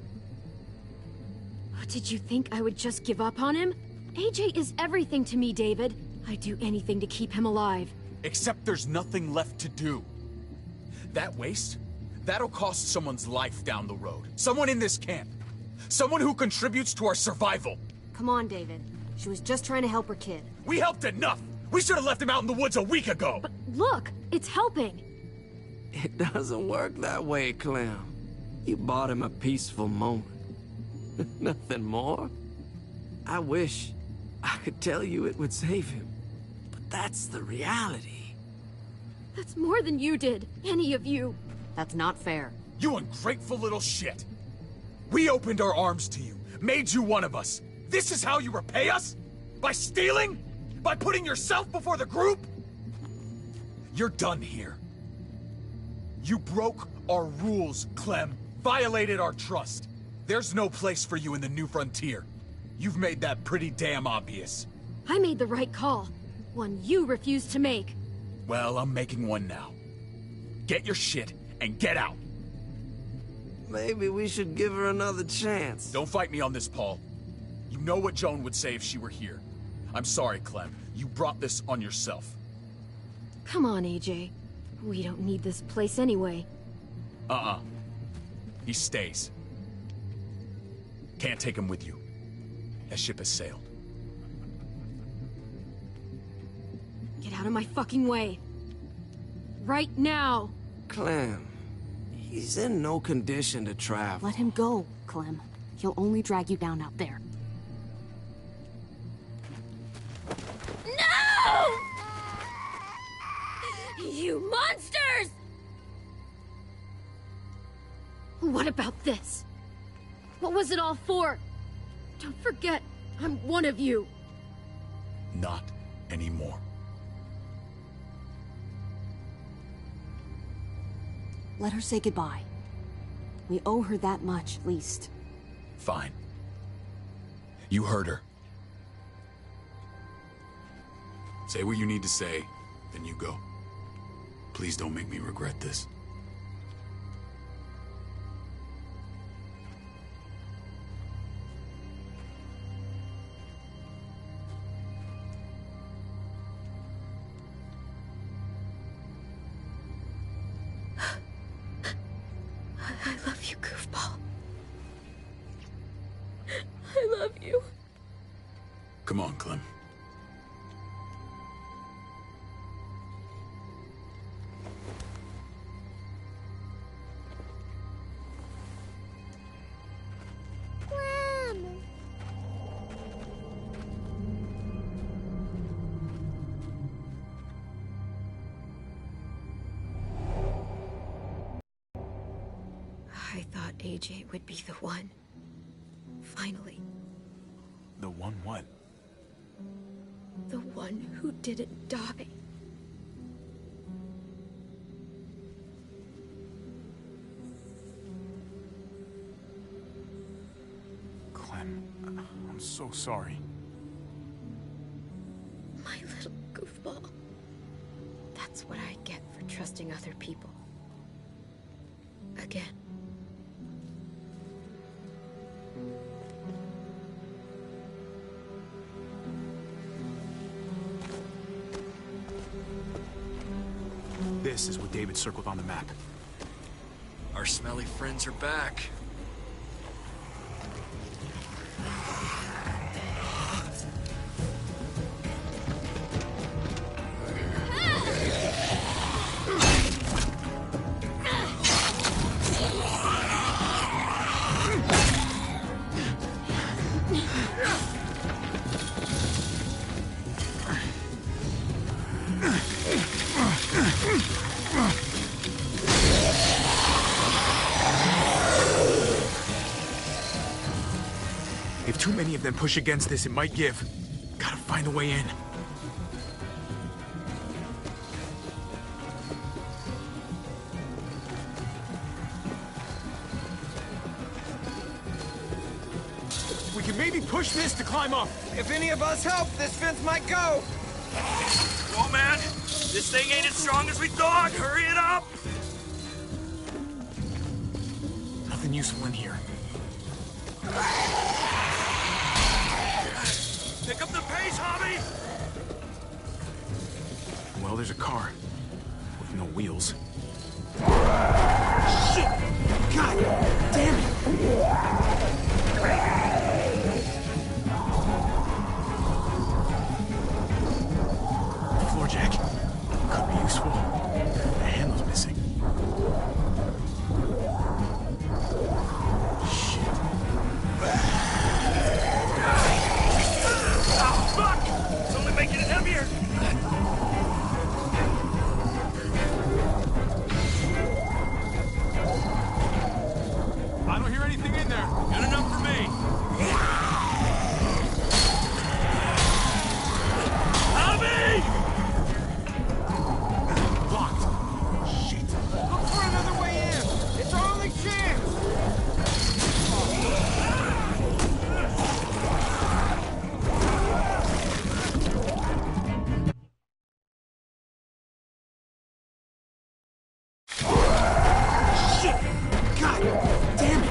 Did you think I would just give up on him? AJ is everything to me, David. I'd do anything to keep him alive. Except there's nothing left to do. That waste? That'll cost someone's life down the road. Someone in this camp. Someone who contributes to our survival. Come on, David. She was just trying to help her kid. We helped enough! We should have left him out in the woods a week ago! But look, it's helping. It doesn't work that way, Clem. You bought him a peaceful moment. Nothing more. I wish I could tell you it would save him. But that's the reality. That's more than you did. Any of you. That's not fair. You ungrateful little shit! We opened our arms to you, made you one of us. This is how you repay us? By stealing? By putting yourself before the group? You're done here. You broke our rules, Clem. Violated our trust. There's no place for you in the New Frontier. You've made that pretty damn obvious. I made the right call. One you refused to make. Well, I'm making one now. Get your shit and get out. Maybe we should give her another chance. Don't fight me on this, Paul. You know what Joan would say if she were here. I'm sorry, Clem. You brought this on yourself. Come on, AJ. We don't need this place anyway. He stays. Can't take him with you. That ship has sailed. Get out of my fucking way. Right now. Clem, he's in no condition to travel. Let him go, Clem. He'll only drag you down out there. No! You monsters! What about this? What was it all for? Don't forget, I'm one of you. Not anymore. Let her say goodbye. We owe her that much, at least. Fine. You heard her. Say what you need to say, then you go. Please don't make me regret this. I love you, goofball. I love you. Come on, Clem. I thought AJ would be the one. Finally. The one what? The one who didn't die. Clem, I'm so sorry. My little goofball. That's what I get for trusting other people. Again. This is what David circled on the map. Our smelly friends are back. If too many of them push against this, it might give. Gotta find a way in. can maybe push this to climb up. If any of us help, this fence might go. Oh, man. This thing ain't as strong as we thought. Hurry it up. Nothing useful in here. Pick up the pace, Hobby. Well, there's a car. With no wheels. Shit! God damn it! Floor jack. Could be useful. The handle's missing. Shit. Oh, fuck! It's only making it heavier. I don't hear anything in there. Good enough for me. Hobby! Locked. Shit. Look for another way in. It's our only chance. Shit! God damn it!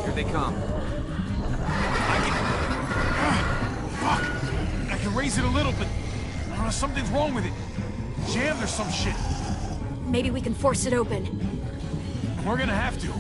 Here they come. Fuck! I can raise it a little, but something's wrong with it. Jammed or some shit. Maybe we can force it open. We're gonna have to.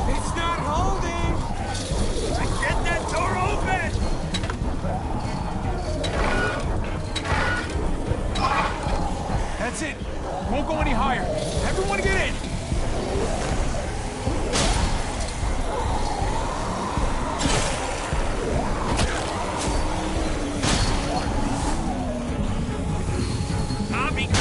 It's not holding. Get that door open! That's it. Won't go any higher. Everyone get in. Hobby, go!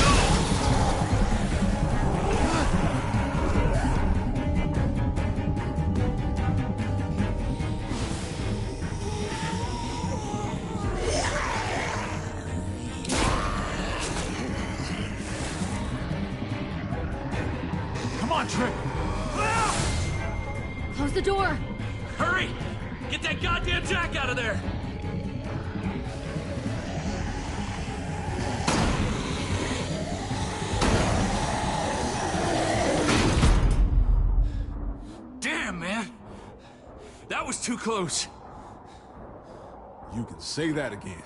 Come on, Trip. Close the door. Hurry! Get that goddamn jack out of there! Damn, man! That was too close. You can say that again.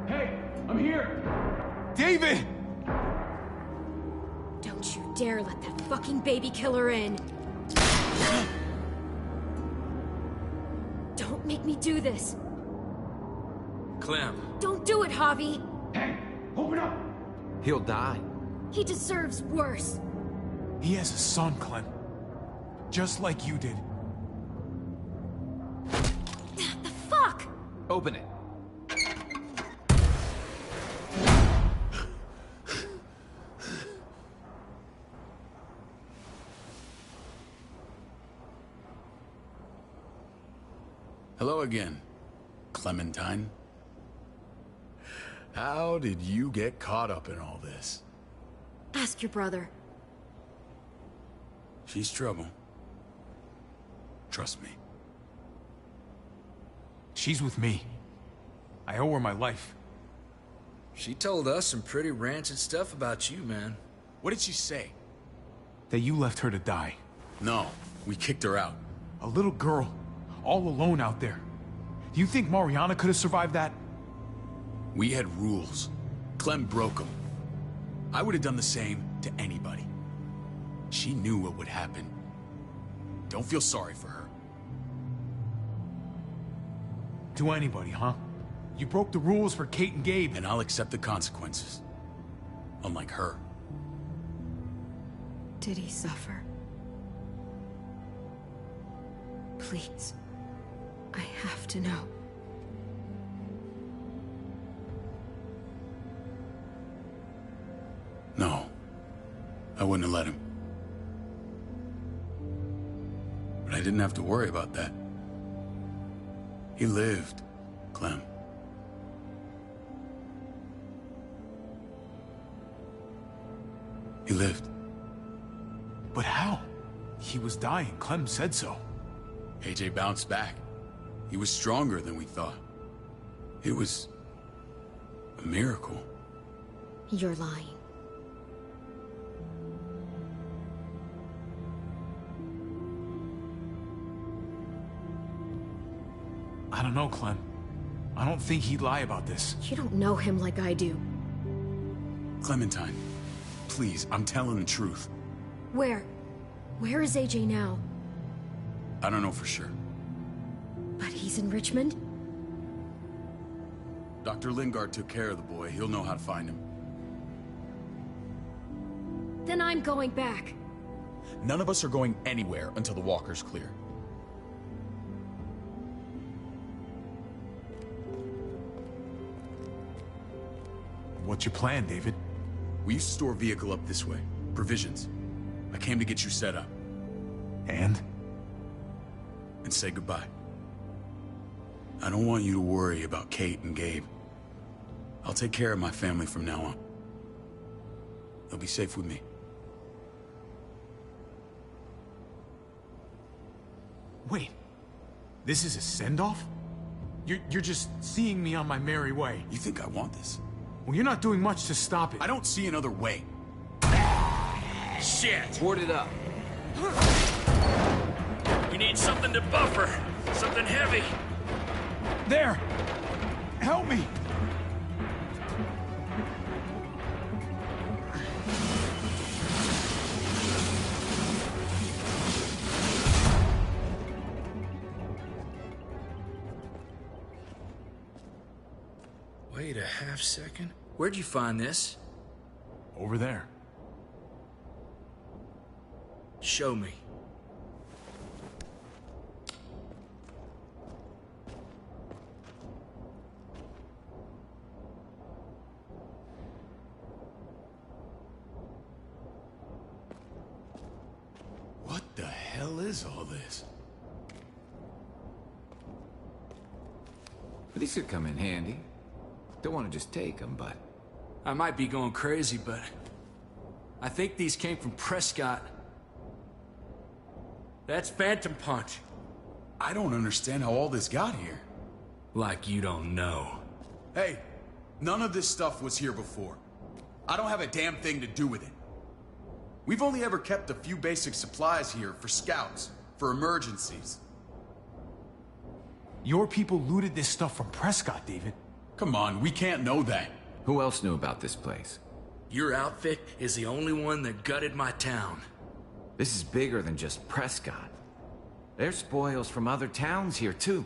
Hey, I'm here. David! Don't you dare let that fucking baby killer in. Don't make me do this. Clem. Don't do it, Javi. Hey, open up. He'll die. He deserves worse. He has a son, Clem. Just like you did. The fuck? Open it. Hello again, Clementine. How did you get caught up in all this? Ask your brother. She's trouble. Trust me. She's with me. I owe her my life. She told us some pretty rancid stuff about you, man. What did she say? That you left her to die. No, we kicked her out. A little girl, all alone out there. Do you think Mariana could have survived that? We had rules. Clem broke them. I would have done the same to anybody. She knew what would happen. Don't feel sorry for her. To anybody, huh? You broke the rules for Kate and Gabe. And I'll accept the consequences. Unlike her. Did he suffer? Please. I have to know. No. I wouldn't have let him. But I didn't have to worry about that. He lived, Clem. He lived. But how? He was dying. Clem said so. AJ bounced back. He was stronger than we thought. It was a miracle. You're lying. I don't know, Clem. I don't think he'd lie about this. You don't know him like I do. Clementine, please, I'm telling the truth. Where? Where is AJ now? I don't know for sure. But he's in Richmond? Dr. Lingard took care of the boy. He'll know how to find him. Then I'm going back. None of us are going anywhere until the walker's clear. What's your plan, David? We used to store a vehicle up this way. Provisions. I came to get you set up. And? And say goodbye. I don't want you to worry about Kate and Gabe. I'll take care of my family from now on. They'll be safe with me. Wait. This is a send-off? You're just seeing me on my merry way. You think I want this? Well, you're not doing much to stop it. I don't see another way. Shit! Board it up. We need something to buffer. Something heavy. There! Help me! Wait a half second. Where'd you find this? Over there. Show me. What the hell is all this? These could come in handy. Don't want to just take them, but... I might be going crazy, but... I think these came from Prescott. That's Phantom Punch. I don't understand how all this got here. Like you don't know. Hey, none of this stuff was here before. I don't have a damn thing to do with it. We've only ever kept a few basic supplies here for scouts, for emergencies. Your people looted this stuff from Prescott, David. Come on, we can't know that. Who else knew about this place? Your outfit is the only one that gutted my town. This is bigger than just Prescott. There's spoils from other towns here, too.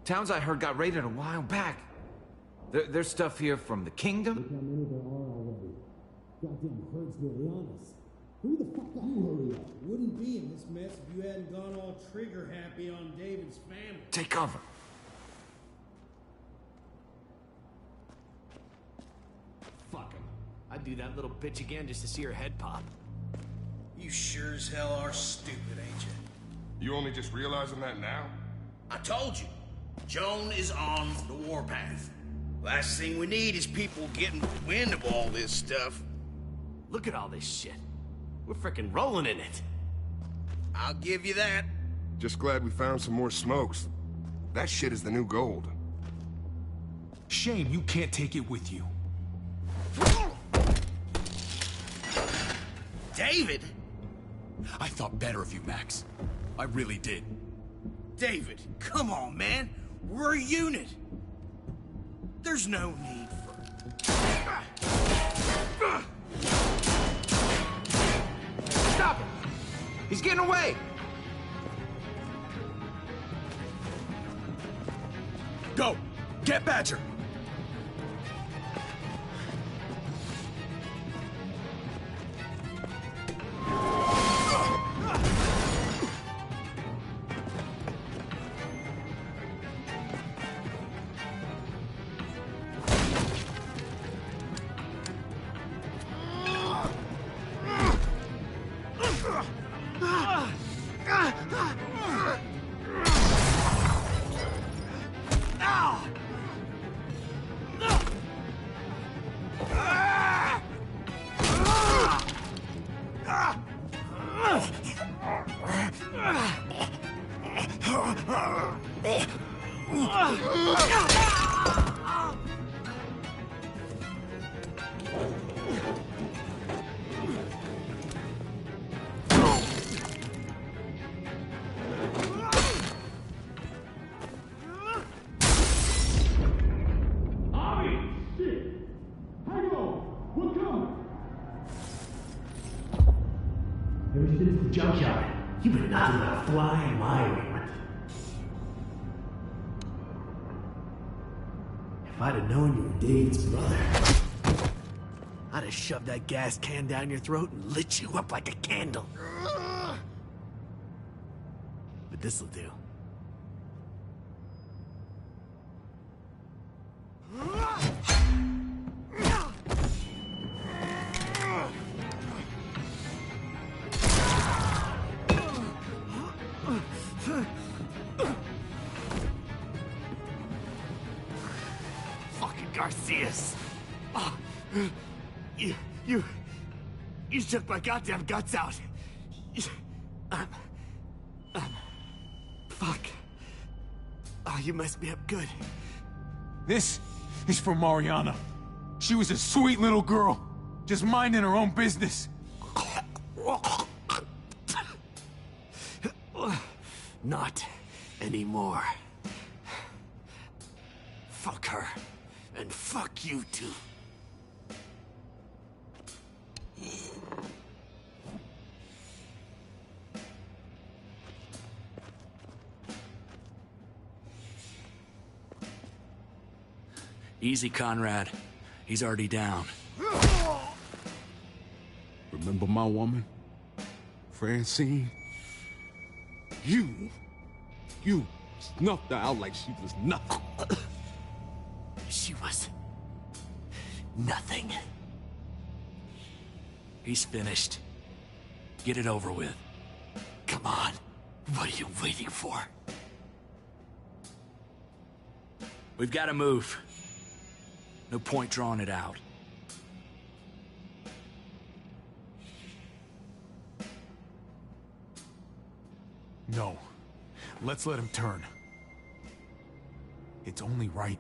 Towns I heard got raided a while back. There's stuff here from the Kingdom. Look how many there are already. Goddamn herds really on us. Who the fuck got you hurry up? Wouldn't be in this mess if you hadn't gone all trigger happy on David's family. Take cover. Fuck him. I'd do that little bitch again just to see her head pop. You sure as hell are stupid, ain't you? You only just realizing that now? I told you. Joan is on the warpath. Last thing we need is people getting wind of all this stuff. Look at all this shit. We're frickin' rolling in it. I'll give you that. Just glad we found some more smokes. That shit is the new gold. Shame you can't take it with you. David? I thought better of you, Max. I really did. David, come on, man. We're a unit. There's no need for... Stop him! He's getting away! Go! Get Badger! Junkyard. You better not let a fly in my ointment. If I'd have known you were David's brother, I'd have shoved that gas can down your throat and lit you up like a candle. But this'll do. Garcias. Oh, you took my goddamn guts out. Fuck. Oh, you messed me up good. This is for Mariana. She was a sweet little girl, just minding her own business. Not anymore. Fuck her. And fuck you too. Easy, Conrad. He's already down. Remember my woman? Francine? You snuffed her out like she was nothing. She was nothing. He's finished. Get it over with. Come on. What are you waiting for? We've got to move. No point drawing it out. No. Let's let him turn. It's only right.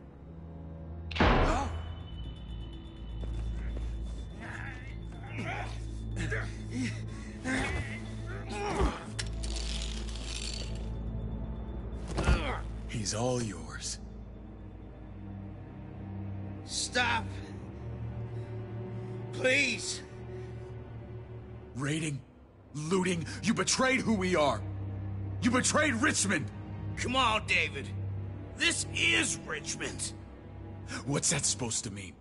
He's all yours. Stop. Please. Raiding, looting, you betrayed who we are. You betrayed Richmond. Come on, David. This is Richmond. What's that supposed to mean?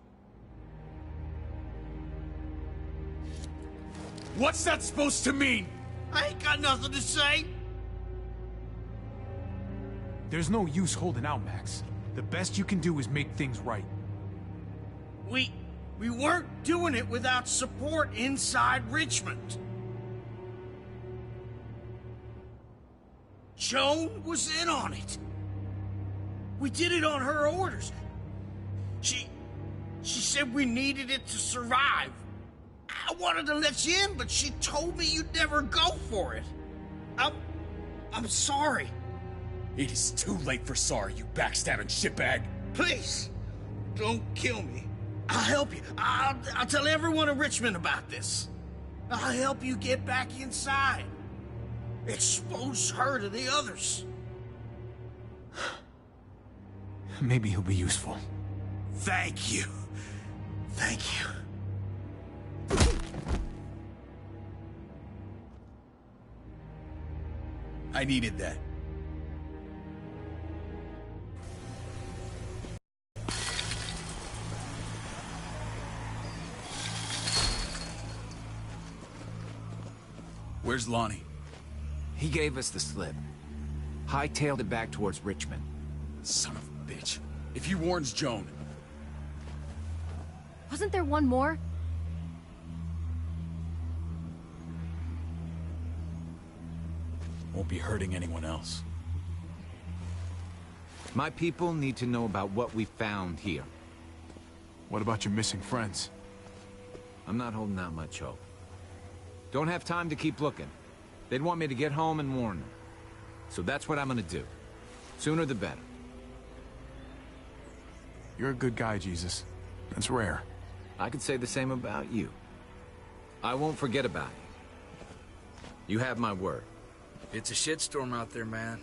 What's that supposed to mean? I ain't got nothing to say. There's no use holding out, Max. The best you can do is make things right. We weren't doing it without support inside Richmond. Joan was in on it. We did it on her orders. She said we needed it to survive. I wanted to let you in, but she told me you'd never go for it. I'm sorry. It is too late for sorry, you backstabbing shitbag. Please, don't kill me. I'll help you. I'll tell everyone in Richmond about this. I'll help you get back inside. Expose her to the others. Maybe he'll be useful. Thank you. Thank you. I needed that. Where's Lonnie? He gave us the slip. Hightailed it back towards Richmond. Son of a bitch. If he warns Joan... Wasn't there one more? Won't be hurting anyone else. My people need to know about what we found here. What about your missing friends? I'm not holding out much hope. Don't have time to keep looking. They'd want me to get home and warn them. So that's what I'm gonna do. Sooner the better. You're a good guy, Jesus. That's rare. I could say the same about you. I won't forget about you. You have my word. It's a shitstorm out there, man.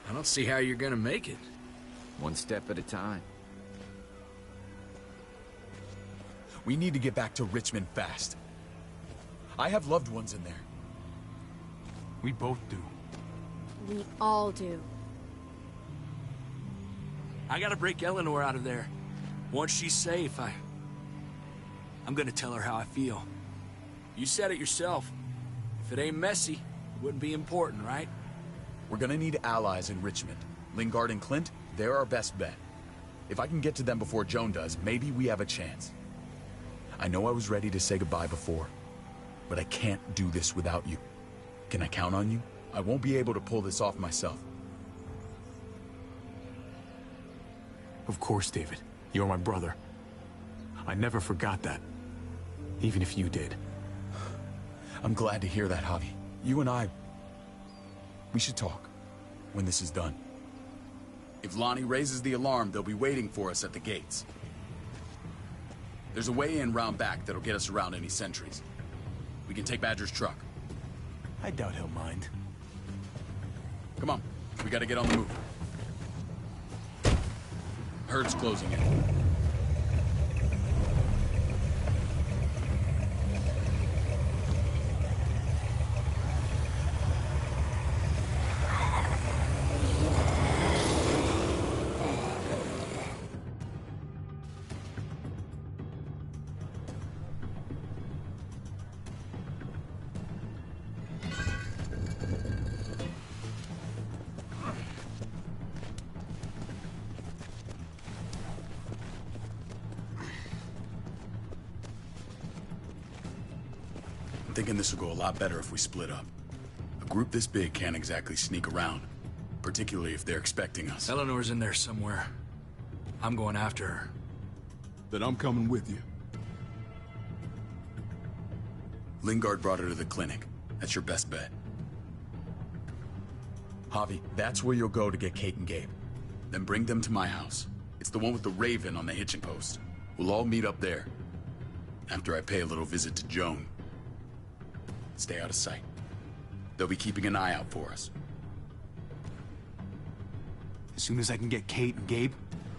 I don't see how you're gonna make it. One step at a time. We need to get back to Richmond fast. I have loved ones in there. We both do. We all do. I gotta break Eleanor out of there. Once she's safe, I'm gonna tell her how I feel. You said it yourself. If it ain't messy, it wouldn't be important, right? We're gonna need allies in Richmond. Lingard and Clint, they're our best bet. If I can get to them before Joan does, maybe we have a chance. I know I was ready to say goodbye before, but I can't do this without you. Can I count on you? I won't be able to pull this off myself. Of course, David. You're my brother. I never forgot that. Even if you did. I'm glad to hear that, Javi. You and I... we should talk. When this is done. If Lonnie raises the alarm, they'll be waiting for us at the gates. There's a way in round back that'll get us around any sentries. We can take Badger's truck. I doubt he'll mind. Come on, we gotta get on the move. Herd's closing in. Thinking this will go a lot better if we split up. A group this big can't exactly sneak around, particularly if they're expecting us. Eleanor's in there somewhere. I'm going after her. Then I'm coming with you. Lingard brought her to the clinic. That's your best bet. Javi, that's where you'll go to get Kate and Gabe. Then bring them to my house. It's the one with the Raven on the hitching post. We'll all meet up there. After I pay a little visit to Joan. Stay out of sight. They'll be keeping an eye out for us. As soon as I can get Kate and Gabe,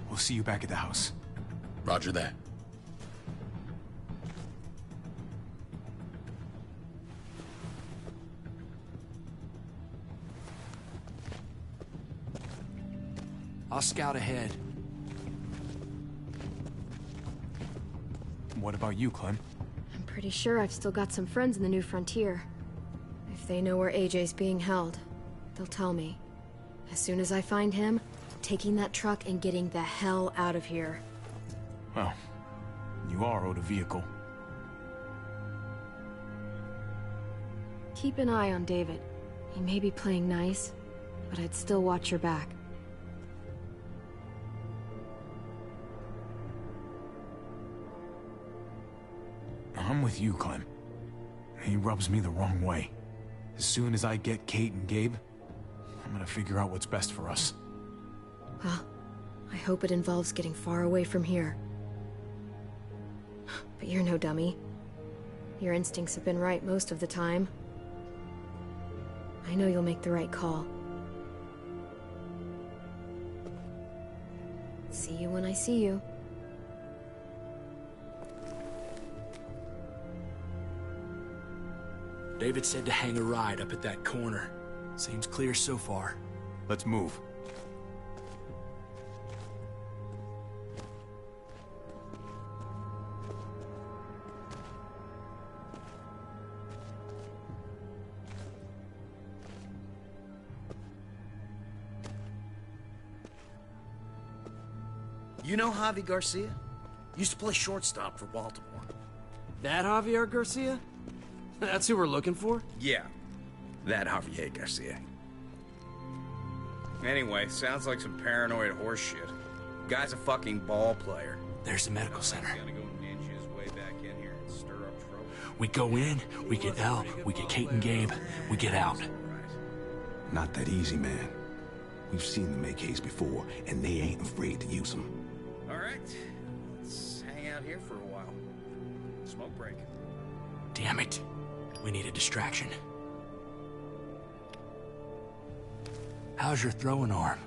we'll see you back at the house. Roger that. I'll scout ahead. What about you, Clem? I'm pretty sure I've still got some friends in the New Frontier. If they know where AJ's being held, they'll tell me. As soon as I find him, taking that truck and getting the hell out of here. Well, you are owed a vehicle. Keep an eye on David. He may be playing nice, but I'd still watch your back. I'm with you, Clem. He rubs me the wrong way. As soon as I get Kate and Gabe, I'm gonna figure out what's best for us. Well, I hope it involves getting far away from here. But you're no dummy. Your instincts have been right most of the time. I know you'll make the right call. See you when I see you. David said to hang a ride up at that corner. Seems clear so far. Let's move. You know Javi Garcia? Used to play shortstop for Baltimore. That Javier Garcia? That's who we're looking for? Yeah, that Javier Garcia. Anyway, sounds like some paranoid horse shit. Guy's a fucking ball player. There's the medical center. He's gonna go ninja his way back in here and stir up trouble. We go in, we get Elle, we get Kate and Gabe, we get out. Not that easy, man. We've seen them AKs before, and they ain't afraid to use them. All right, let's hang out here for a while. Smoke break. Damn it. We need a distraction. How's your throwing arm?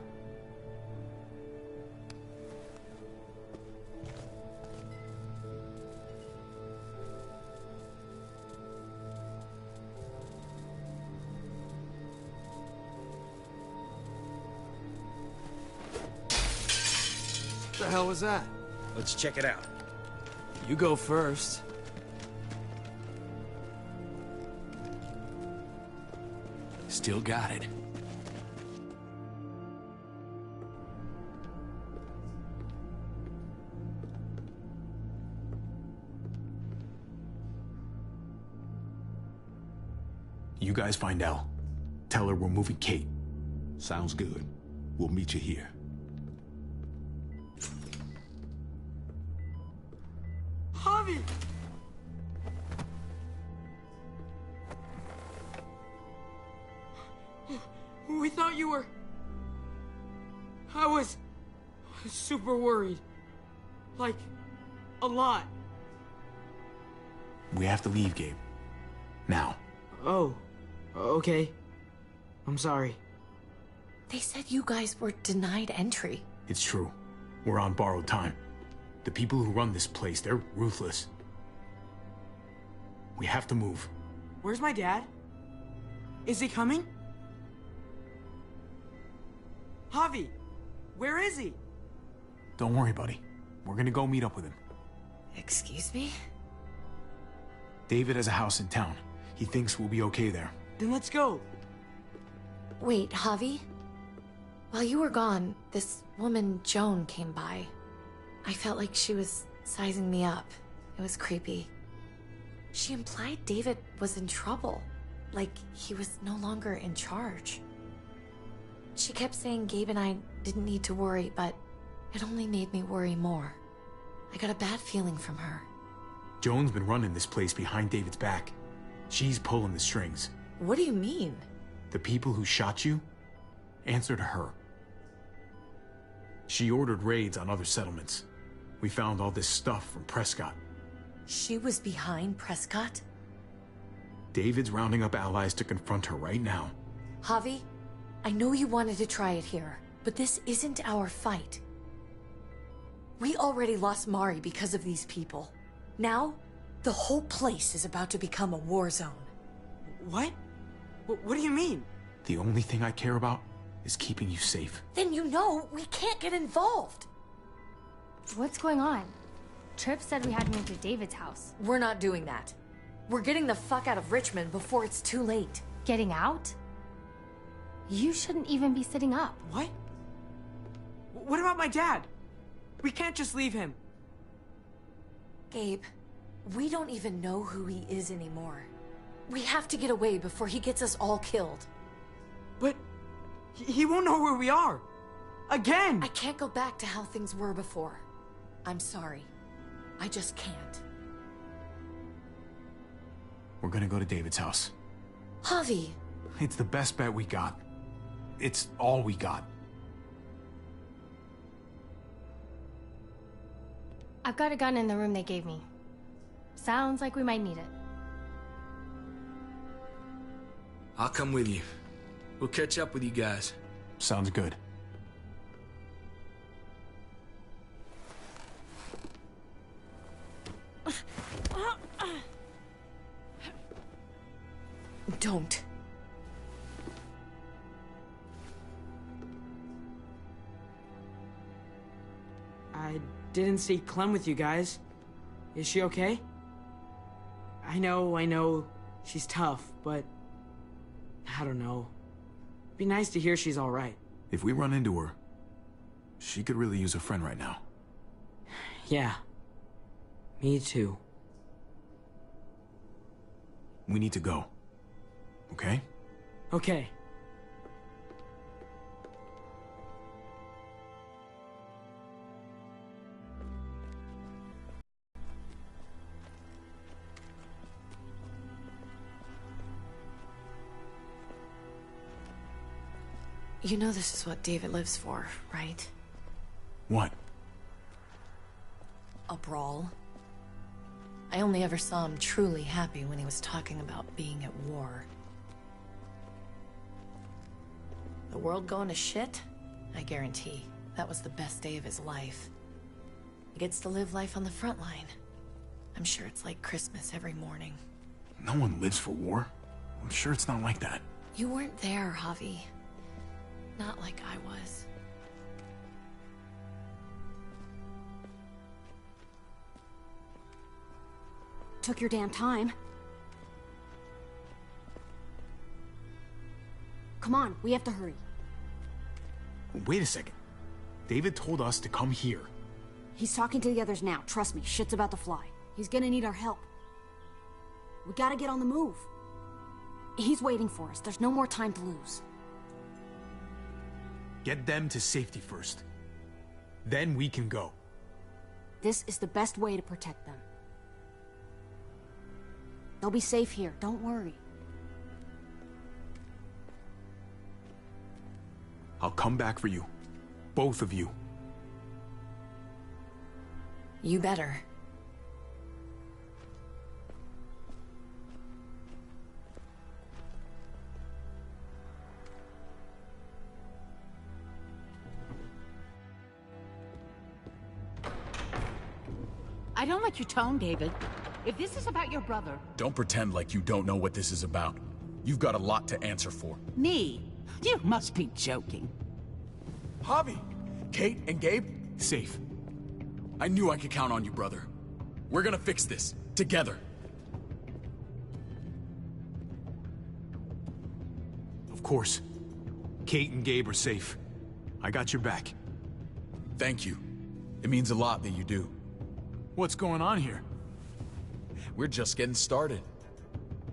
What the hell was that? Let's check it out. You go first. Still got it. You guys find Elle. Tell her we're moving Kate. Sounds good. We'll meet you here. Javi! We thought you were... I was super worried. Like, a lot. We have to leave, Gabe. Now. Oh, okay. I'm sorry. They said you guys were denied entry. It's true. We're on borrowed time. The people who run this place, they're ruthless. We have to move. Where's my dad? Is he coming? Javi, where is he? Don't worry, buddy. We're gonna go meet up with him. Excuse me? David has a house in town. He thinks we'll be okay there. Then let's go. Wait, Javi? While you were gone, this woman, Joan, came by. I felt like she was sizing me up. It was creepy. She implied David was in trouble. Like he was no longer in charge. She kept saying Gabe and I didn't need to worry, but it only made me worry more. I got a bad feeling from her. Joan's been running this place behind David's back. She's pulling the strings. What do you mean? The people who shot you answer to her. She ordered raids on other settlements. We found all this stuff from Prescott. She was behind Prescott? David's rounding up allies to confront her right now. Javi, I know you wanted to try it here, but this isn't our fight. We already lost Mari because of these people. Now, the whole place is about to become a war zone. What? What do you mean? The only thing I care about is keeping you safe. Then you know we can't get involved. What's going on? Tripp said we had to move to David's house. We're not doing that. We're getting the fuck out of Richmond before it's too late. Getting out? You shouldn't even be sitting up. What? What about my dad? We can't just leave him. Gabe, we don't even know who he is anymore. We have to get away before he gets us all killed. But he won't know where we are. Again! I can't go back to how things were before. I'm sorry. I just can't. We're gonna go to David's house. Javi! It's the best bet we got. It's all we got. I've got a gun in the room they gave me. Sounds like we might need it. I'll come with you. We'll catch up with you guys. Sounds good. Don't. I didn't see Clem with you guys. Is she okay? I know, she's tough, but I don't know. Be nice to hear she's alright. If we run into her, she could really use a friend right now. Yeah. Me too. We need to go. Okay? Okay. You know this is what David lives for, right? What? A brawl. I only ever saw him truly happy when he was talking about being at war. The world going to shit? I guarantee that was the best day of his life. He gets to live life on the front line. I'm sure it's like Christmas every morning. No one lives for war. I'm sure it's not like that. You weren't there, Javi. Not like I was. Took your damn time. Come on, we have to hurry. Wait a second. David told us to come here. He's talking to the others now. Trust me, shit's about to fly. He's gonna need our help. We gotta get on the move. He's waiting for us. There's no more time to lose. Get them to safety first. Then we can go. This is the best way to protect them. They'll be safe here, don't worry. I'll come back for you. Both of you. You better. I don't like your tone, David. If this is about your brother... Don't pretend like you don't know what this is about. You've got a lot to answer for. Me? You must be joking. Javi! Kate and Gabe? Safe. I knew I could count on you, brother. We're gonna fix this. Together. Of course. Kate and Gabe are safe. I got your back. Thank you. It means a lot that you do. What's going on here? We're just getting started.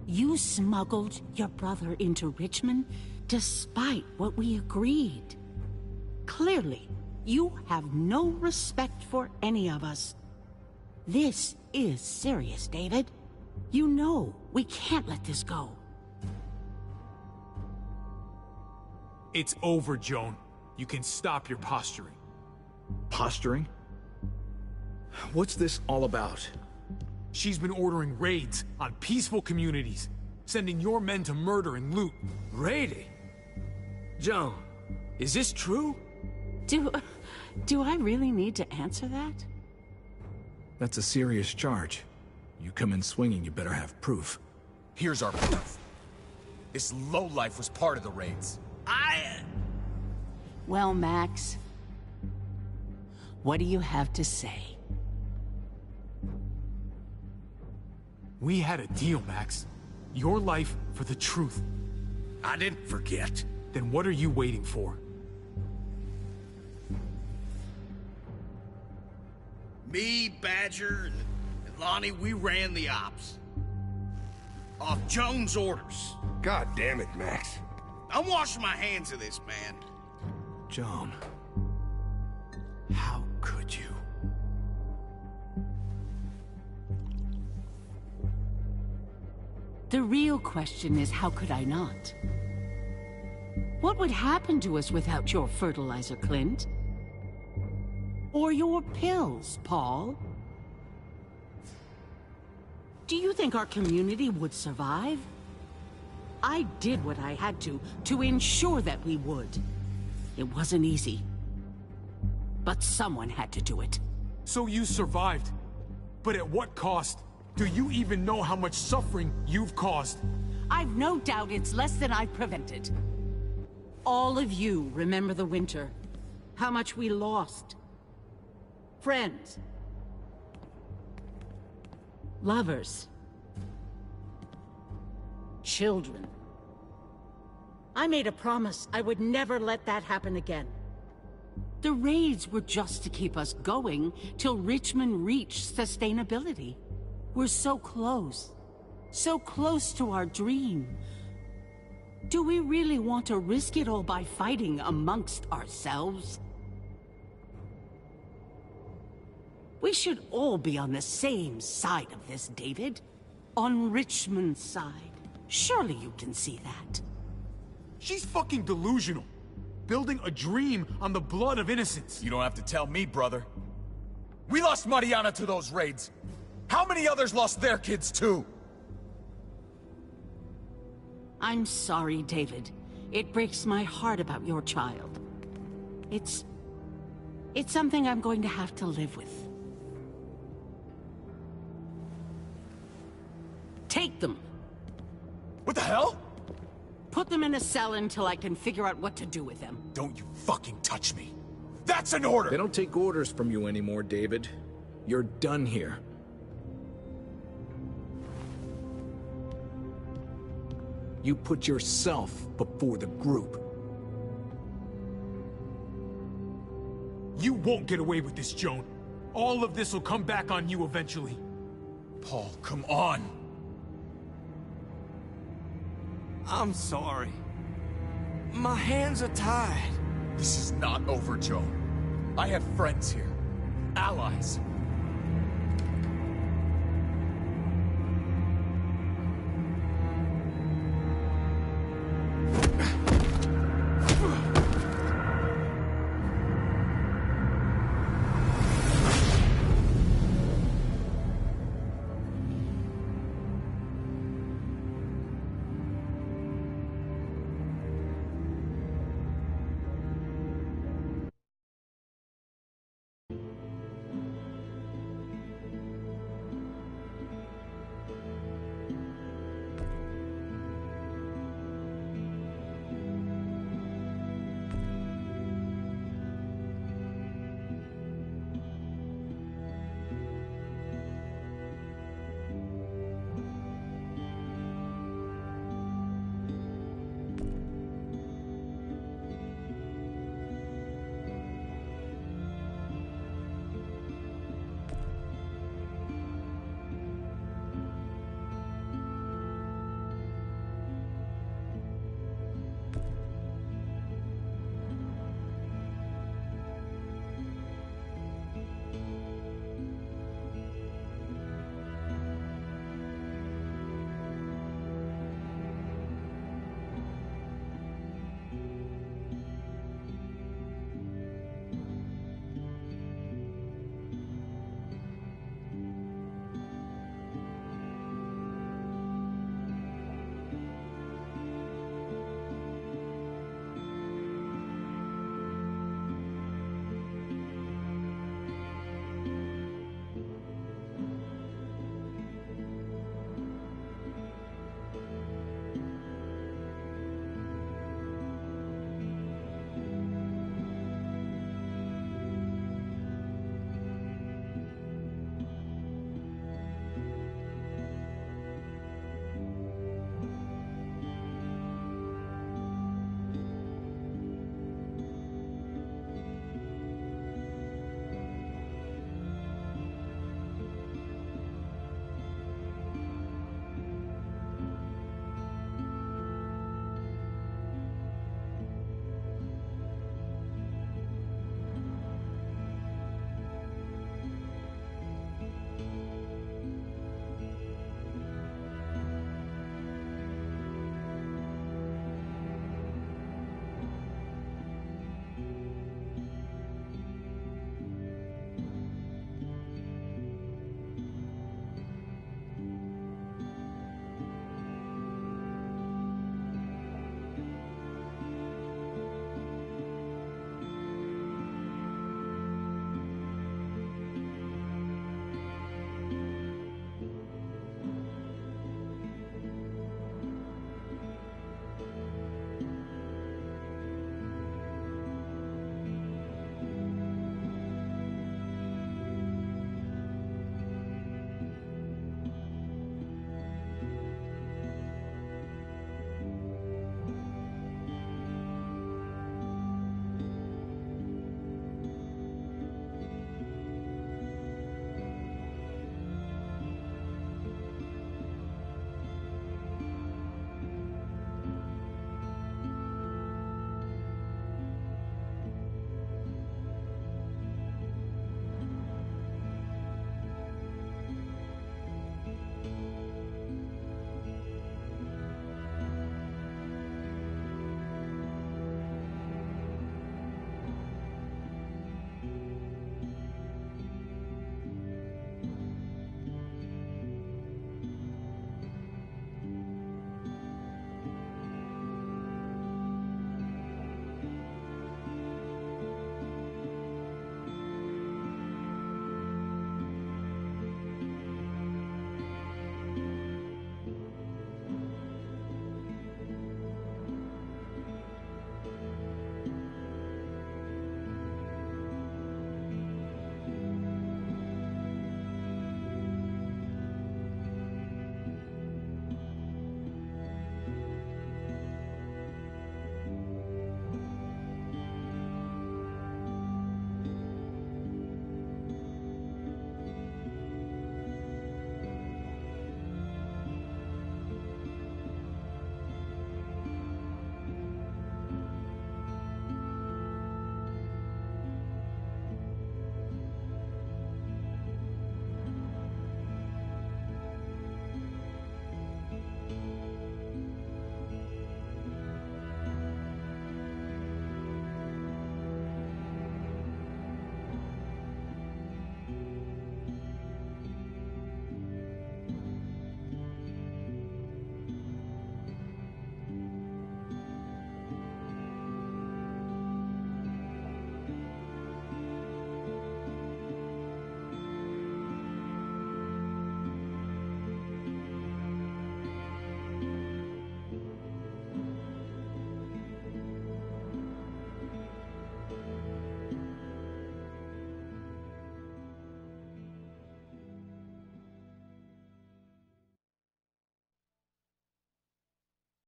You smuggled your brother into Richmond despite what we agreed. Clearly, you have no respect for any of us. This is serious, David. You know we can't let this go. It's over, Joan. You can stop your posturing. Posturing? What's this all about? She's been ordering raids on peaceful communities, sending your men to murder and loot. Raiding? Joan, is this true? Do I really need to answer that? That's a serious charge. You come in swinging, you better have proof. Here's our proof. This lowlife was part of the raids. Well, Max, what do you have to say? We had a deal, Max. Your life for the truth. I didn't forget. Then what are you waiting for? Me, Badger, and Lonnie, we ran the ops. Off Joan's orders. God damn it, Max. I'm washing my hands of this, man. Joan. How could you? The real question is, how could I not? What would happen to us without your fertilizer, Clint? Or your pills, Paul? Do you think our community would survive? I did what I had to ensure that we would. It wasn't easy. But someone had to do it. So you survived. But at what cost? Do you even know how much suffering you've caused? I've no doubt it's less than I've prevented. All of you remember the winter. How much we lost. Friends. Lovers. Children. I made a promise I would never let that happen again. The raids were just to keep us going till Richmond reached sustainability. We're so close to our dream. Do we really want to risk it all by fighting amongst ourselves? We should all be on the same side of this, David. On Richmond's side. Surely you can see that. She's fucking delusional. Building a dream on the blood of innocents. You don't have to tell me, brother. We lost Mariana to those raids. How many others lost their kids too? I'm sorry, David. It breaks my heart about your child. It's something I'm going to have to live with. Take them. What the hell? Put them in a cell until I can figure out what to do with them. Don't you fucking touch me. That's an order! They don't take orders from you anymore, David. You're done here. You put yourself before the group. You won't get away with this, Joan. All of this will come back on you eventually. Paul, come on! I'm sorry. My hands are tied. This is not over, Joan. I have friends here. Allies.